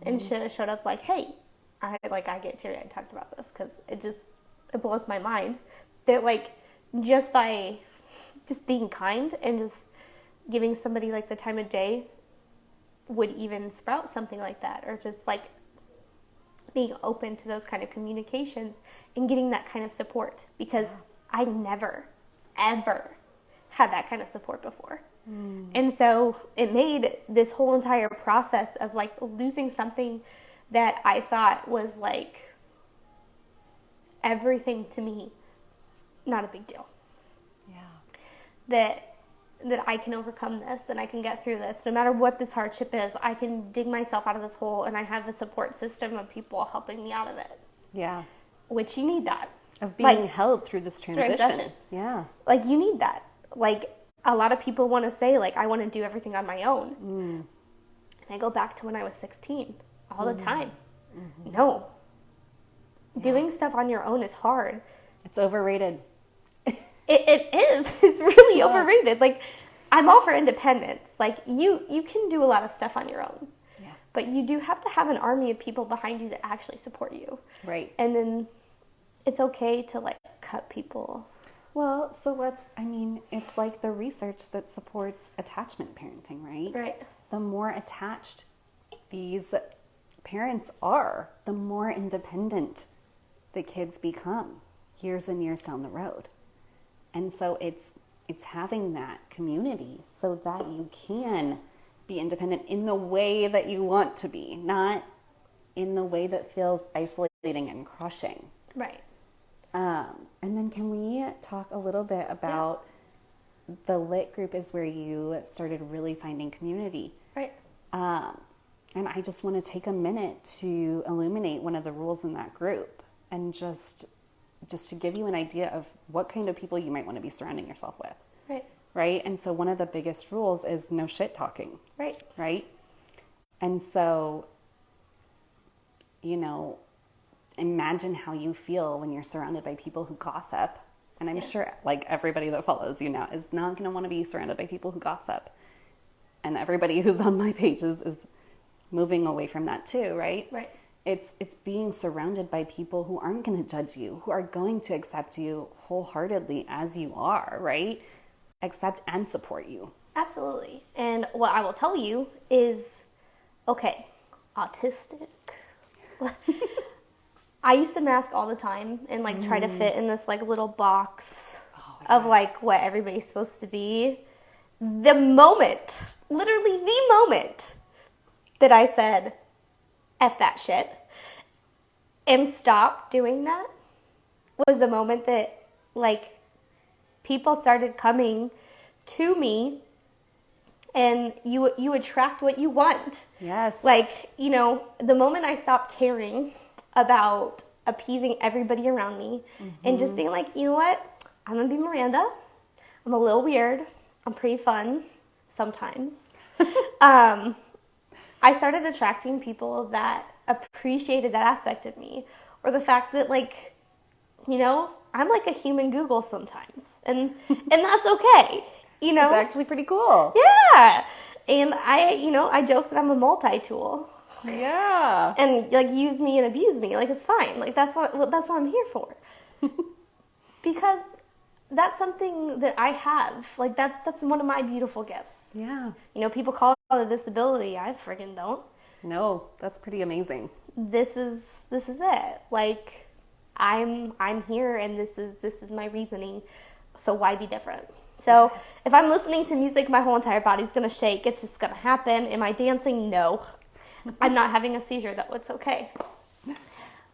A: And showed up like, hey, I get teary-eyed talked about this because it blows my mind that, like, just by just being kind and just giving somebody like the time of day would even sprout something like that, or just like being open to those kind of communications and getting that kind of support, because I never ever had that kind of support before. And so it made this whole entire process of like losing something that I thought was like everything to me not a big deal. That I can overcome this and I can get through this. No matter what this hardship is, I can dig myself out of this hole, and I have a support system of people helping me out of it.
B: Yeah.
A: Which you need that.
B: Of being held through this transition. Yeah.
A: Like, you need that. Like, a lot of people want to say, like, I want to do everything on my own. And I go back to when I was 16 all the time. No. Doing stuff on your own is hard.
B: It's overrated.
A: It is. It's really overrated. Like, I'm all for independence. Like, you can do a lot of stuff on your own.
B: Yeah.
A: But you do have to have an army of people behind you that actually support you.
B: Right.
A: And then it's okay to, like, cut people.
B: Well, so it's like the research that supports attachment parenting, right?
A: Right.
B: The more attached these parents are, the more independent the kids become years and years down the road. And so it's having that community so that you can be independent in the way that you want to be, not in the way that feels isolating and crushing.
A: Right.
B: And then can we talk a little bit about the lit group is where you started really finding community.
A: Right.
B: And I just want to take a minute to illuminate one of the rules in that group, and just to give you an idea of what kind of people you might want to be surrounding yourself with.
A: Right.
B: Right? And so one of the biggest rules is no shit talking.
A: Right.
B: Right? And so, you know, imagine how you feel when you're surrounded by people who gossip. And I'm sure, like, everybody that follows you now is not going to want to be surrounded by people who gossip. And everybody who's on my pages is moving away from that too, right?
A: Right.
B: It's being surrounded by people who aren't going to judge you, who are going to accept you wholeheartedly as you are, right? Accept and support you.
A: Absolutely. And what I will tell you is, okay, autistic. I used to mask all the time and like try to fit in this like little box of like what everybody's supposed to be. The moment, literally the moment that I said, F that shit, and stopped doing that, was the moment that like people started coming to me, and you attract what you want.
B: Yes.
A: Like, you know, the moment I stopped caring about appeasing everybody around me and just being like, you know what, I'm gonna be Miranda. I'm a little weird. I'm pretty fun sometimes. I started attracting people that appreciated that aspect of me, or the fact that, like, you know, I'm like a human Google sometimes, and that's okay. You know,
B: it's actually pretty cool.
A: Yeah, and I joke that I'm a multi-tool.
B: Yeah.
A: And like, use me and abuse me, like, it's fine. Like, that's what I'm here for. Because that's something that I have. Like, that's one of my beautiful gifts.
B: Yeah.
A: You know, people call it a disability. I friggin' don't.
B: No, that's pretty amazing.
A: This is it. Like, I'm here, and this is my reasoning. So why be different? So if I'm listening to music, my whole entire body's gonna shake. It's just gonna happen. Am I dancing? No. I'm not having a seizure, though. It's okay.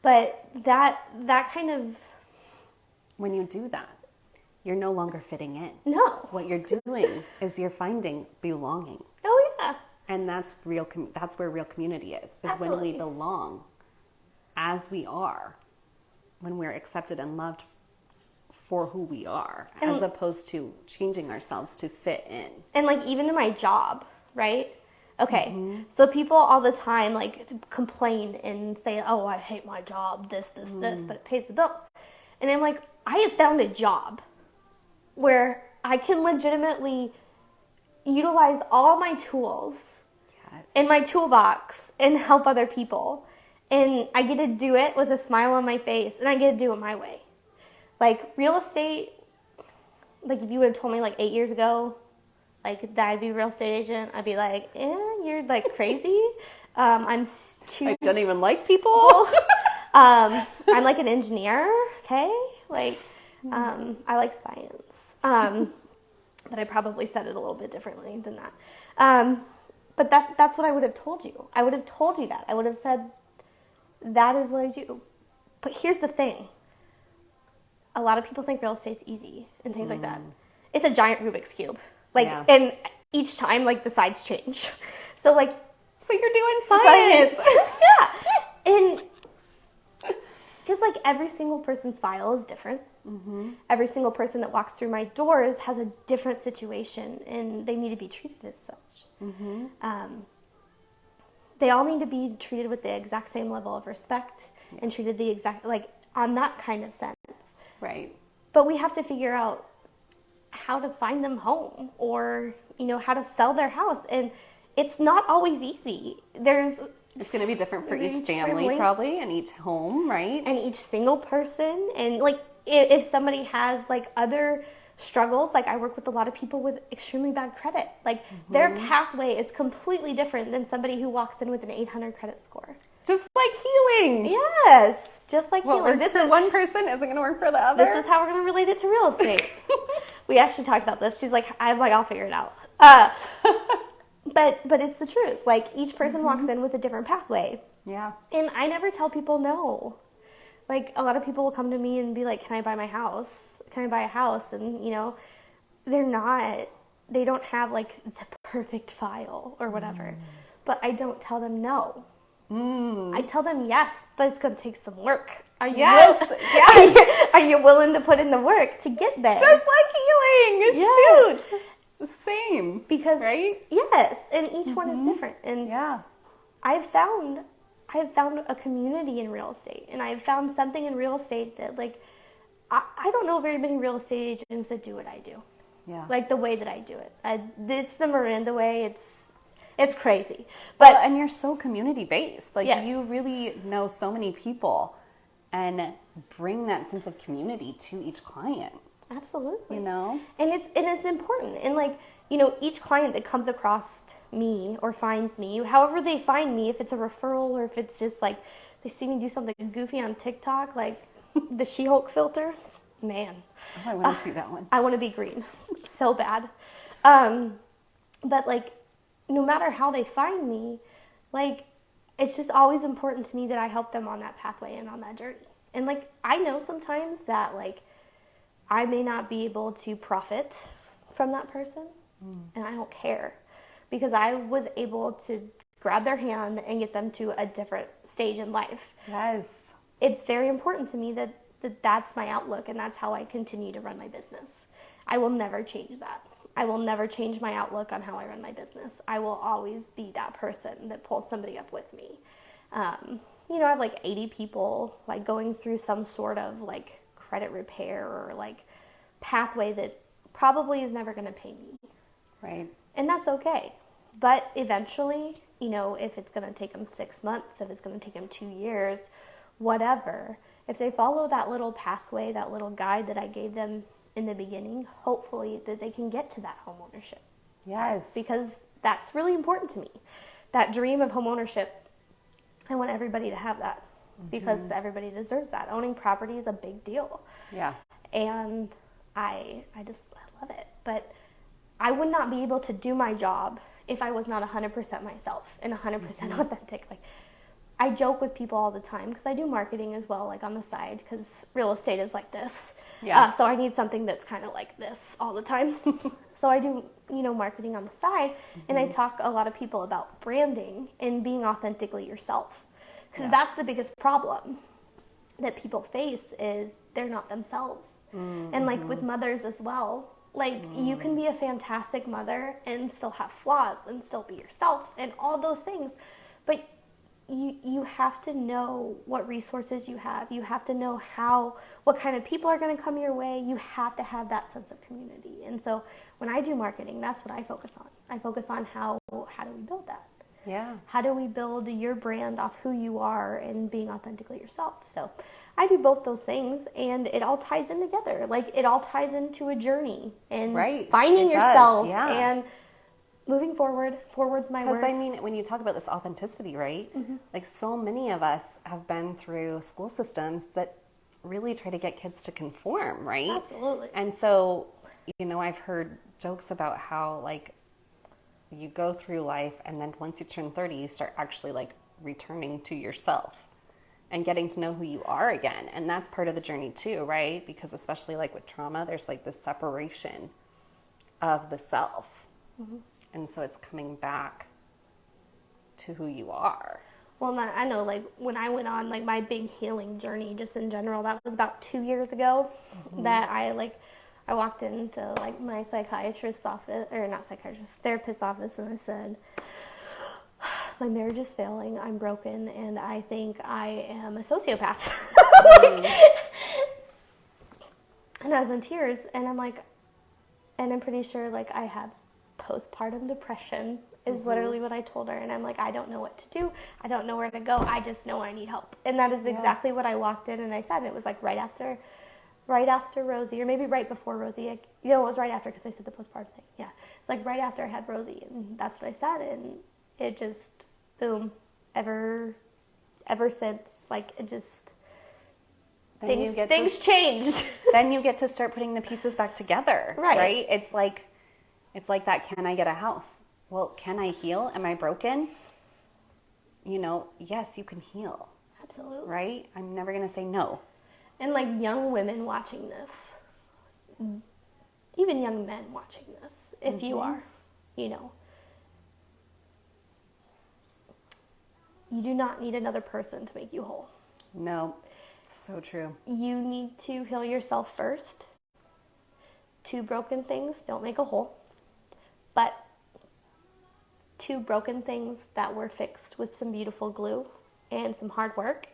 A: But that kind of...
B: When you do that, you're no longer fitting in.
A: No.
B: What you're doing is you're finding belonging.
A: Oh, yeah.
B: And that's that's where real community is
A: Absolutely.
B: when we belong as we are, when we're accepted and loved for who we are, as opposed to changing ourselves to fit in.
A: And, like, even in my job, right? Okay, so people all the time, like, complain and say, oh, I hate my job, this, but it pays the bills. And I'm like, I have found a job where I can legitimately utilize all my tools in my toolbox and help other people. And I get to do it with a smile on my face, and I get to do it my way. Like, real estate, like, if you would have told me, like, 8 years ago, like, that I'd be a real estate agent, I'd be like, you're, like, crazy. I
B: don't even like people.
A: I'm like an engineer, okay? Like, I like science. But I probably said it a little bit differently than that. But that's what I would have told you. I would have told you that. I would have said, that is what I do. But here's the thing. A lot of people think real estate's easy and things like that. It's a giant Rubik's Cube. Like, and each time, like, the sides change. So, like...
B: So you're doing science.
A: Yeah. And... Because, like, every single person's file is different. Every single person that walks through my doors has a different situation, and they need to be treated as such. They all need to be treated with the exact same level of respect and treated the exact, like, on that kind of sense.
B: Right.
A: But we have to figure out how to find them home, or, you know, how to sell their house. And it's not always easy.
B: It's going to be different for each family, probably, and each home, right?
A: And each single person. And, like, if somebody has, like, other struggles, like, I work with a lot of people with extremely bad credit. Like, their pathway is completely different than somebody who walks in with an 800 credit score.
B: Just like healing.
A: Yes. Just like
B: what
A: healing.
B: Works for one person isn't going to work for the other.
A: This is how we're going to relate it to real estate. We actually talked about this. She's like, I'll figure it out. But it's the truth. Like, each person walks in with a different pathway. Yeah. And I never tell people no. Like, a lot of people will come to me and be like, can I buy my house? Can I buy a house? And, you know, they don't have, like, the perfect file or whatever. But I don't tell them no. I tell them yes, but it's going to take some work. Are you are you willing to put in the work to get there?
B: Just like healing. Yeah. Shoot. The same.
A: Because,
B: right?
A: Yes, and each one is different. And I've found a community in real estate, and I've found something in real estate that, like, I don't know very many real estate agents that do what I do. Yeah. Like, the way that I do it. It's the Miranda way. It's crazy. But
B: and you're so community based. Like, you really know so many people and bring that sense of community to each client.
A: Absolutely.
B: You know?
A: And it's important. And, like, you know, each client that comes across me or finds me, however they find me, if it's a referral or if it's just, like, they see me do something goofy on TikTok, like the She-Hulk filter, man.
B: Oh, I want to see that one.
A: I want to be green so bad. But, like, no matter how they find me, like, it's just always important to me that I help them on that pathway and on that journey. And, like, I know sometimes that, like, I may not be able to profit from that person, and I don't care, because I was able to grab their hand and get them to a different stage in life.
B: Yes.
A: It's very important to me that that's my outlook, and that's how I continue to run my business. I will never change that. I will never change my outlook on how I run my business. I will always be that person that pulls somebody up with me. You know, I have, like, 80 people, like, going through some sort of, like, credit repair or, like, pathway that probably is never going to pay me.
B: Right.
A: And that's okay. But eventually, you know, if it's going to take them 6 months, if it's going to take them 2 years, whatever, if they follow that little pathway, that little guide that I gave them in the beginning, hopefully that they can get to that home ownership.
B: Yes.
A: Because that's really important to me. That dream of home ownership, I want everybody to have that because everybody deserves that. Owning property is a big deal.
B: Yeah.
A: And I love it. But I would not be able to do my job if I was not 100% myself and 100% authentic. Like, I joke with people all the time because I do marketing as well, like on the side, because real estate is like this.
B: Yeah.
A: So I need something that's kind of like this all the time. So I do, marketing on the side, and I talk a lot of people about branding and being authentically yourself, because that's the biggest problem that people face is they're not themselves. And like with mothers as well, like you can be a fantastic mother and still have flaws and still be yourself and all those things, but you have to know what resources you have. You have to know what kind of people are going to come your way. You have to have that sense of community. And so when I do marketing, that's what I focus on. I focus on how do we build that?
B: Yeah.
A: How do we build your brand off who you are and being authentically yourself? So I do both those things, and it all ties in together. Like, it all ties into a journey and finding yourself and moving forward. Forward's my word.
B: Because, I mean, when you talk about this authenticity, right? Like, so many of us have been through school systems that really try to get kids to conform, right?
A: Absolutely.
B: And so, I've heard jokes about how, like, you go through life, and then once you turn 30, you start actually, like, returning to yourself and getting to know who you are again. And that's part of the journey, too, right? Because especially, like, with trauma, there's, like, this separation of the self. And so it's coming back to who you are.
A: Well, I know, like, when I went on, like, my big healing journey, just in general, that was about 2 years ago, that I walked into, like, my psychiatrist's office, or not psychiatrist, therapist's office, and I said, my marriage is failing, I'm broken, and I think I am a sociopath. And I was in tears, and I'm like, and I'm pretty sure, like, I have postpartum depression is literally what I told her. And I'm like, I don't know what to do. I don't know where to go. I just know I need help. And that is exactly what I walked in and I said. And it was like right after Rosie, or maybe right before Rosie. It was right after, because I said the postpartum thing. Yeah. It's like right after I had Rosie, and that's what I said. And it just, boom, ever since, like, it just, things changed.
B: Then you get to start putting the pieces back together, right? It's like that, can I get a house? Well, can I heal? Am I broken? Yes, you can heal.
A: Absolutely.
B: Right? I'm never going to say no.
A: And like young women watching this, even young men watching this, if you are, you do not need another person to make you whole.
B: No, so true.
A: You need to heal yourself first. 2 broken things don't make a whole. But 2 broken things that were fixed with some beautiful glue and some hard work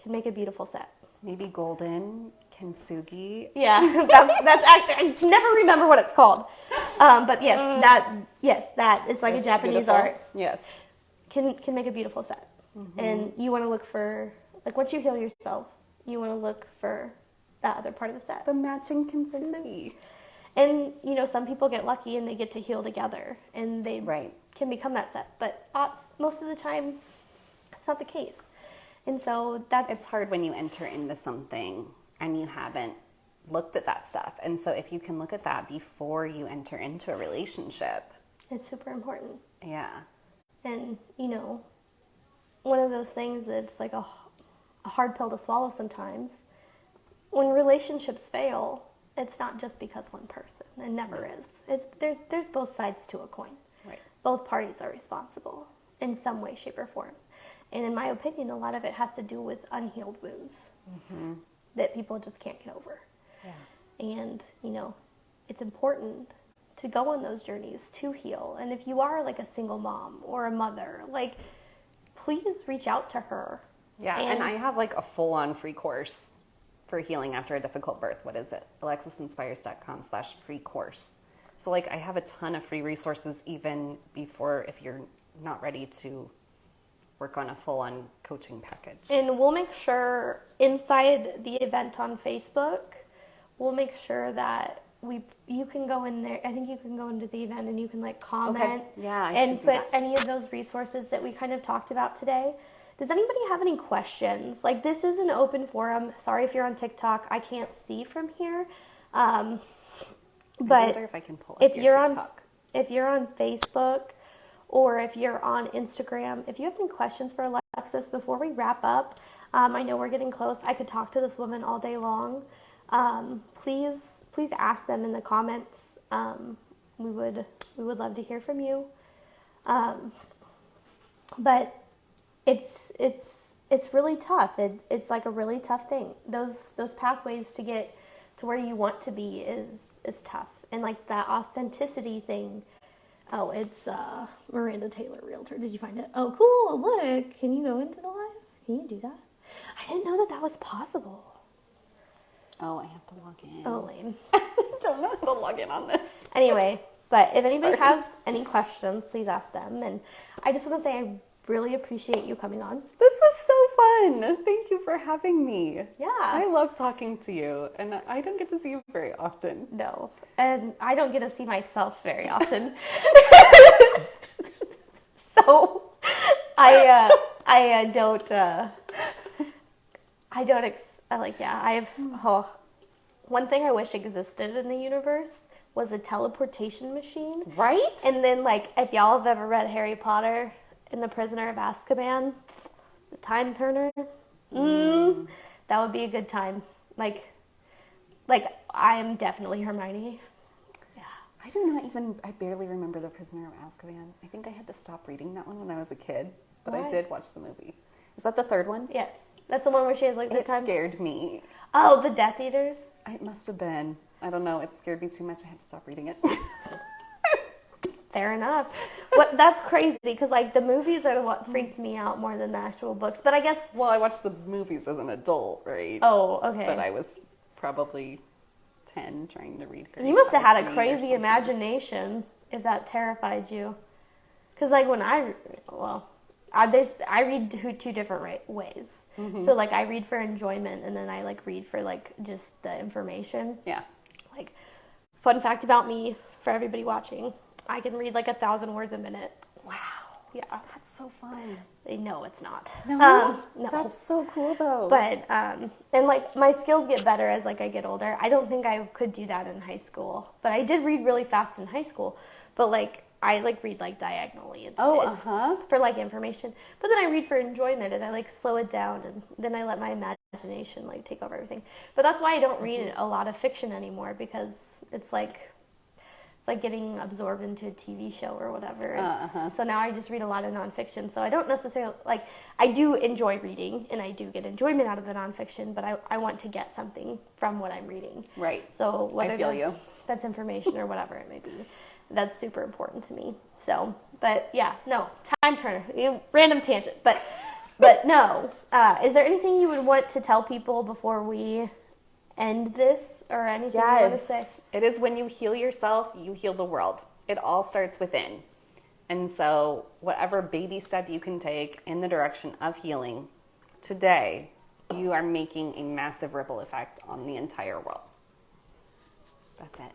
A: can make a beautiful set.
B: Maybe golden kintsugi.
A: Yeah, that's I never remember what it's called. But yes, that is like a Japanese
B: beautiful
A: art.
B: Yes,
A: can make a beautiful set. And you want to look for, like, once you heal yourself, you want to look for that other part of the set.
B: the matching kintsugi.
A: And, some people get lucky and they get to heal together and they can become that set. But most of the time, it's not the case. And so
B: It's hard when you enter into something and you haven't looked at that stuff. And so if you can look at that before you enter into a relationship.
A: It's super important.
B: Yeah.
A: And, one of those things that's like a hard pill to swallow sometimes. When relationships fail, it's not just because one person. It never is. There's both sides to a coin.
B: Right.
A: Both parties are responsible in some way, shape, or form. And in my opinion, a lot of it has to do with unhealed wounds that people just can't get over. Yeah. And, it's important to go on those journeys to heal. And if you are like a single mom or a mother, like, please reach out to her.
B: Yeah, and I have like a full-on free course for healing after a difficult birth. What is it? AlexisInspires.com/free course. So like I have a ton of free resources even before, if you're not ready to work on a full-on coaching package.
A: And we'll make sure inside the event on Facebook, we'll make sure that you can go in there. I think you can go into the event and you can like comment and put any of those resources that we kind of talked about today. Does anybody have any questions? Like, this is an open forum. Sorry if you're on TikTok. I can't see from here. But
B: I wonder if I can pull up your TikTok.
A: If you're on Facebook or if you're on Instagram, if you have any questions for Alexis before we wrap up, I know we're getting close. I could talk to this woman all day long. Please ask them in the comments. We would love to hear from you. But it's really tough. It's like a really tough thing. Those pathways to get to where you want to be is tough. And like that authenticity thing. Oh, it's Miranda Taylor, Realtor. Did you find it? Oh, cool. Look, can you go into the live? Can you do that? I didn't know that was possible.
B: Oh, I have to log in.
A: Oh, lame.
B: I don't know how to log in on this.
A: Anyway, but if anybody has any questions, please ask them. And I just want to say I really appreciate you coming on.
B: This was so fun. Thank you for having me.
A: Yeah.
B: I love talking to you, and I don't get to see you very often.
A: No, and I don't get to see myself very often. So I have one thing I wish existed in the universe was a teleportation machine.
B: Right?
A: And then, like, if y'all have ever read Harry Potter and the Prisoner of Azkaban, the Time Turner, that would be a good time. Like I am definitely Hermione. Yeah.
B: I do not even, I barely remember The Prisoner of Azkaban. I think I had to stop reading that one when I was a kid, but
A: Why?
B: I did watch the movie. Is that the third one?
A: Yes. That's the one where she has, like, the
B: It
A: time.
B: scared me.
A: Oh, the Death Eaters?
B: It must have been. I don't know. It scared me too much. I had to stop reading it.
A: Fair enough. That's crazy, because, like, the movies are what freaked me out more than the actual books. But I guess...
B: Well, I watched the movies as an adult, right?
A: Oh, okay.
B: But I was probably 10 trying to read Harry
A: You must have had a
B: Potter
A: crazy imagination if that terrified you. Because, like, when I read two different ways. Mm-hmm. So, like, I read for enjoyment, and then I, like, read for, like, just the information.
B: Yeah.
A: Like, fun fact about me, for everybody watching, I can read, like, 1,000 words a minute.
B: Wow.
A: Yeah.
B: That's so fun.
A: No, it's not.
B: No?
A: No.
B: That's so cool, though.
A: But, and, like, my skills get better as, like, I get older. I don't think I could do that in high school. But I did read really fast in high school. But, like, I, like, read, like, diagonally. It's for, like, information. But then I read for enjoyment, and I, like, slow it down, and then I let my imagination, like, take over everything. But that's why I don't read a lot of fiction anymore, because it's like getting absorbed into a TV show or whatever. So now I just read a lot of nonfiction. So I don't necessarily, like, I do enjoy reading, and I do get enjoyment out of the nonfiction, but I want to get something from what I'm reading.
B: Right.
A: So whether
B: I feel you.
A: That's information or whatever it may be. That's super important to me. So, but yeah, no, Time Turner, random tangent, but no. Is there anything you would want to tell people before we end this, or anything you want to say?
B: It is when you heal yourself, you heal the world. It all starts within. And so whatever baby step you can take in the direction of healing today, you are making a massive ripple effect on the entire world. That's it.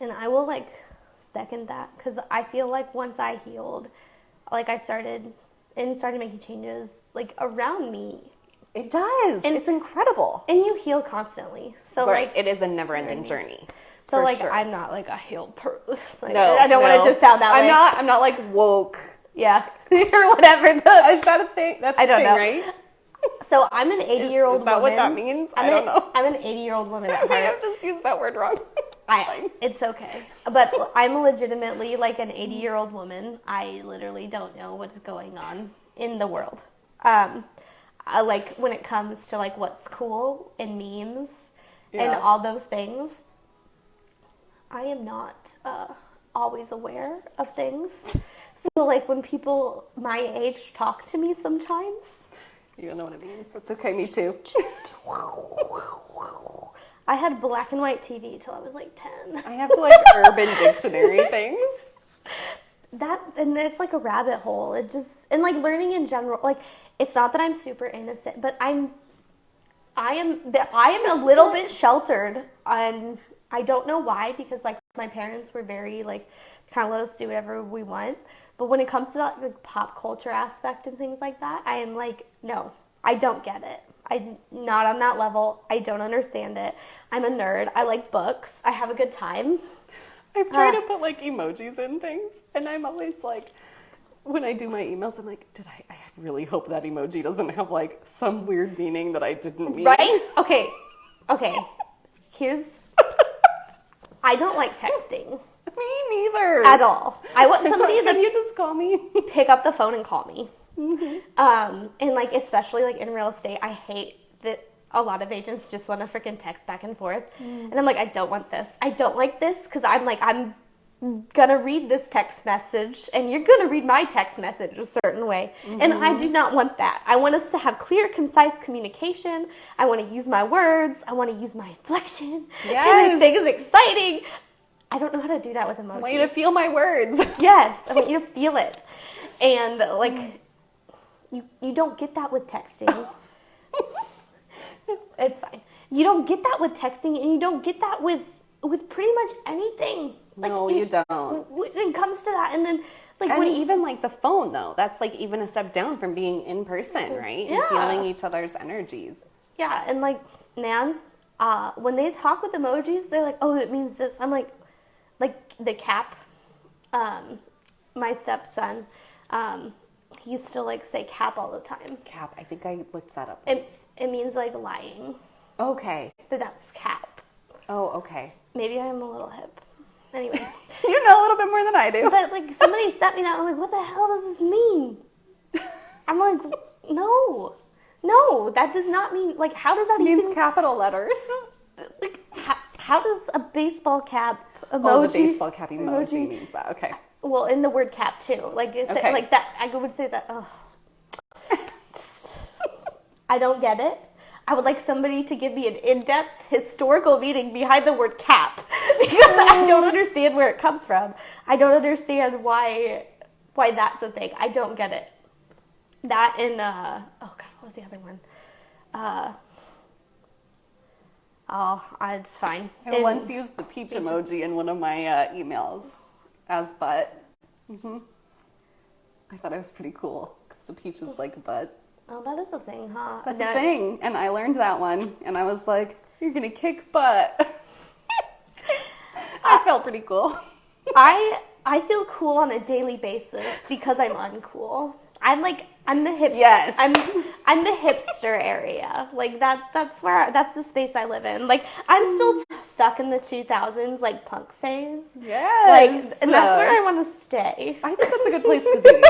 A: And I will, like, second that, because I feel like once I healed, like, I started making changes, like, around me.
B: It does. And it's incredible.
A: And you heal constantly. So,
B: right.
A: Like,
B: it is a never-ending journey.
A: So, like,
B: sure.
A: I'm not, like, a healed person. Like,
B: no,
A: I don't want it to sound that way.
B: I'm not like woke.
A: Yeah. Or whatever.
B: Is that a thing? That's
A: I don't know.
B: Right?
A: So I'm an 80-year-old woman.
B: Is that what that means? I don't know.
A: I'm an 80-year-old woman at heart.
B: I may have just used that word wrong.
A: It's okay. But I'm legitimately like an 80-year-old woman. I literally don't know what's going on in the world. Like, when it comes to, like, what's cool and memes and all those things, I am not always aware of things. So, like, when people my age talk to me sometimes...
B: You don't know what it means. That's okay, me too.
A: I had black and white TV till I was like 10.
B: I have to, like, Urban Dictionary things.
A: That and it's like a rabbit hole. It just, and like learning in general, like it's not that I'm super innocent, but I am a little bit sheltered, and I don't know why, because like my parents were very like kind of let us do whatever we want. But when it comes to that like pop culture aspect and things like that, I am like, no, I don't get it. I'm not on that level. I don't understand it. I'm a nerd. I like books. I have a good time.
B: I've tried to put like emojis in things, and I'm always like, when I do my emails, I'm like, I really hope that emoji doesn't have like some weird meaning that I didn't mean.
A: Right? Okay. I don't like texting.
B: Me neither.
A: At all. I want somebody
B: Can you just call me?
A: Pick up the phone and call me.
B: Mm-hmm.
A: And like, especially like in real estate, I hate that a lot of agents just want to freaking text back and forth. And I'm like, I don't want this. I don't like this, because I'm like, I'm gonna read this text message and you're gonna read my text message a certain way. And I do not want that. I want us to have clear, concise communication. I want to use my words. I want to use my inflection to make things exciting. I don't know how to do that with emojis.
B: I want you to feel my words.
A: Yes, I want you to feel it. And like, you don't get that with texting. It's fine. You don't get that with texting, and you don't get that with pretty much anything. Like,
B: no, you don't.
A: When it comes to that, and then like
B: and even like the phone though, that's like even a step down from being in person, right?
A: Yeah.
B: And feeling each other's energies.
A: Yeah, and like, man, when they talk with emojis, they're like, oh, it means this. I'm like the cap. My stepson, he used to like say cap all the time.
B: Cap. I think I looked that up.
A: It means like lying.
B: Okay.
A: That's cap.
B: Oh, okay.
A: Maybe I'm a little hip. Anyway.
B: You know a little bit more than I do.
A: But like, somebody sent me that. I'm like, what the hell does this mean? I'm like, no, that does not mean, like, how does that
B: means capital letters.
A: Like, how does a baseball cap emoji?
B: Oh, the baseball cap emoji means that. Okay.
A: Well, in the word cap too. Like, it's like that. I would say that. I don't get it. I would like somebody to give me an in-depth historical meaning behind the word cap, because I don't understand where it comes from. I don't understand why that's a thing. I don't get it. That and oh god, what was the other one? It's fine.
B: I once used the peach emoji in one of my emails as butt. I thought it was pretty cool, because the peach is like butt.
A: Oh, that is a thing, huh?
B: That's a thing, and I learned that one, and I was like, you're gonna kick butt. I felt pretty cool.
A: I feel cool on a daily basis because I'm uncool. I'm the hip.
B: Yes.
A: I'm the hipster area. Like that's the space I live in. Like, I'm still stuck in the 2000s like punk phase.
B: Yes.
A: Like, and that's where I want to stay.
B: I think that's a good place to be.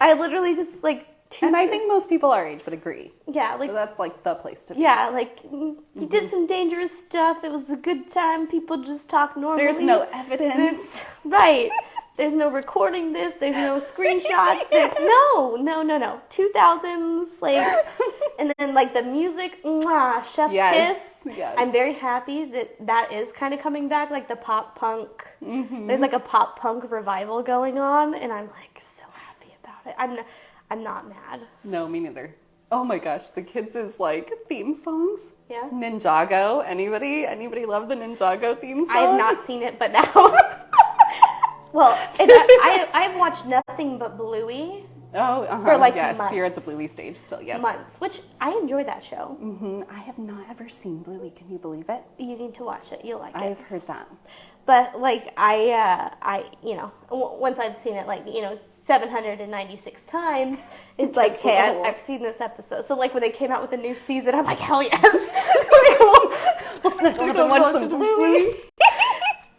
A: I literally just like.
B: And I think most people our age would agree.
A: Yeah, like,
B: so that's like the place to be.
A: Yeah, like, you did some dangerous stuff. It was a good time. People just talk normally.
B: There's no evidence.
A: Right. There's no recording this. There's no screenshots. No. 2000s, like, and then like the music, chef's kiss.
B: Yes.
A: I'm very happy that is kind of coming back, like the pop punk. There's like a pop punk revival going on, and I'm like so happy about it. I'm not mad.
B: No, me neither. Oh my gosh, the kids' like theme songs.
A: Yeah.
B: Ninjago. Anybody love the Ninjago theme song?
A: I have not seen it, but now. Well, I've watched nothing but Bluey.
B: Oh,
A: for like
B: yes,
A: months.
B: You're at the Bluey stage still, yes.
A: Months, which I enjoy that show.
B: I have not ever seen Bluey. Can you believe it?
A: You need to watch it. You'll like it.
B: I've heard that.
A: But like I once I've seen it 796 times, it's like, okay, I've seen this episode. So like when they came out with a new season, I'm like, hell yes. we'll snuggle up and watch some Bluey.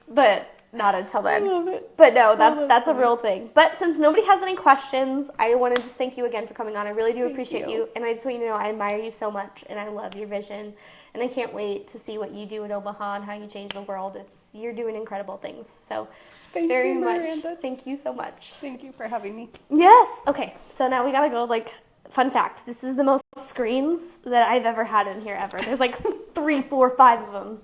A: But not until then.
B: I love it.
A: But no, that's a real thing. But since nobody has any questions, I want to just thank you again for coming on. I really do appreciate you. And I just want you to know I admire you so much, and I love your vision. And I can't wait to see what you do in Omaha and how you change the world. You're doing incredible things. So
B: thank
A: very
B: you,
A: much.
B: Miranda.
A: Thank you so much.
B: Thank you for having me.
A: Yes. Okay. So now we gotta go. Fun fact: this is the most screens that I've ever had in here ever. There's 3, 4, 5 of them.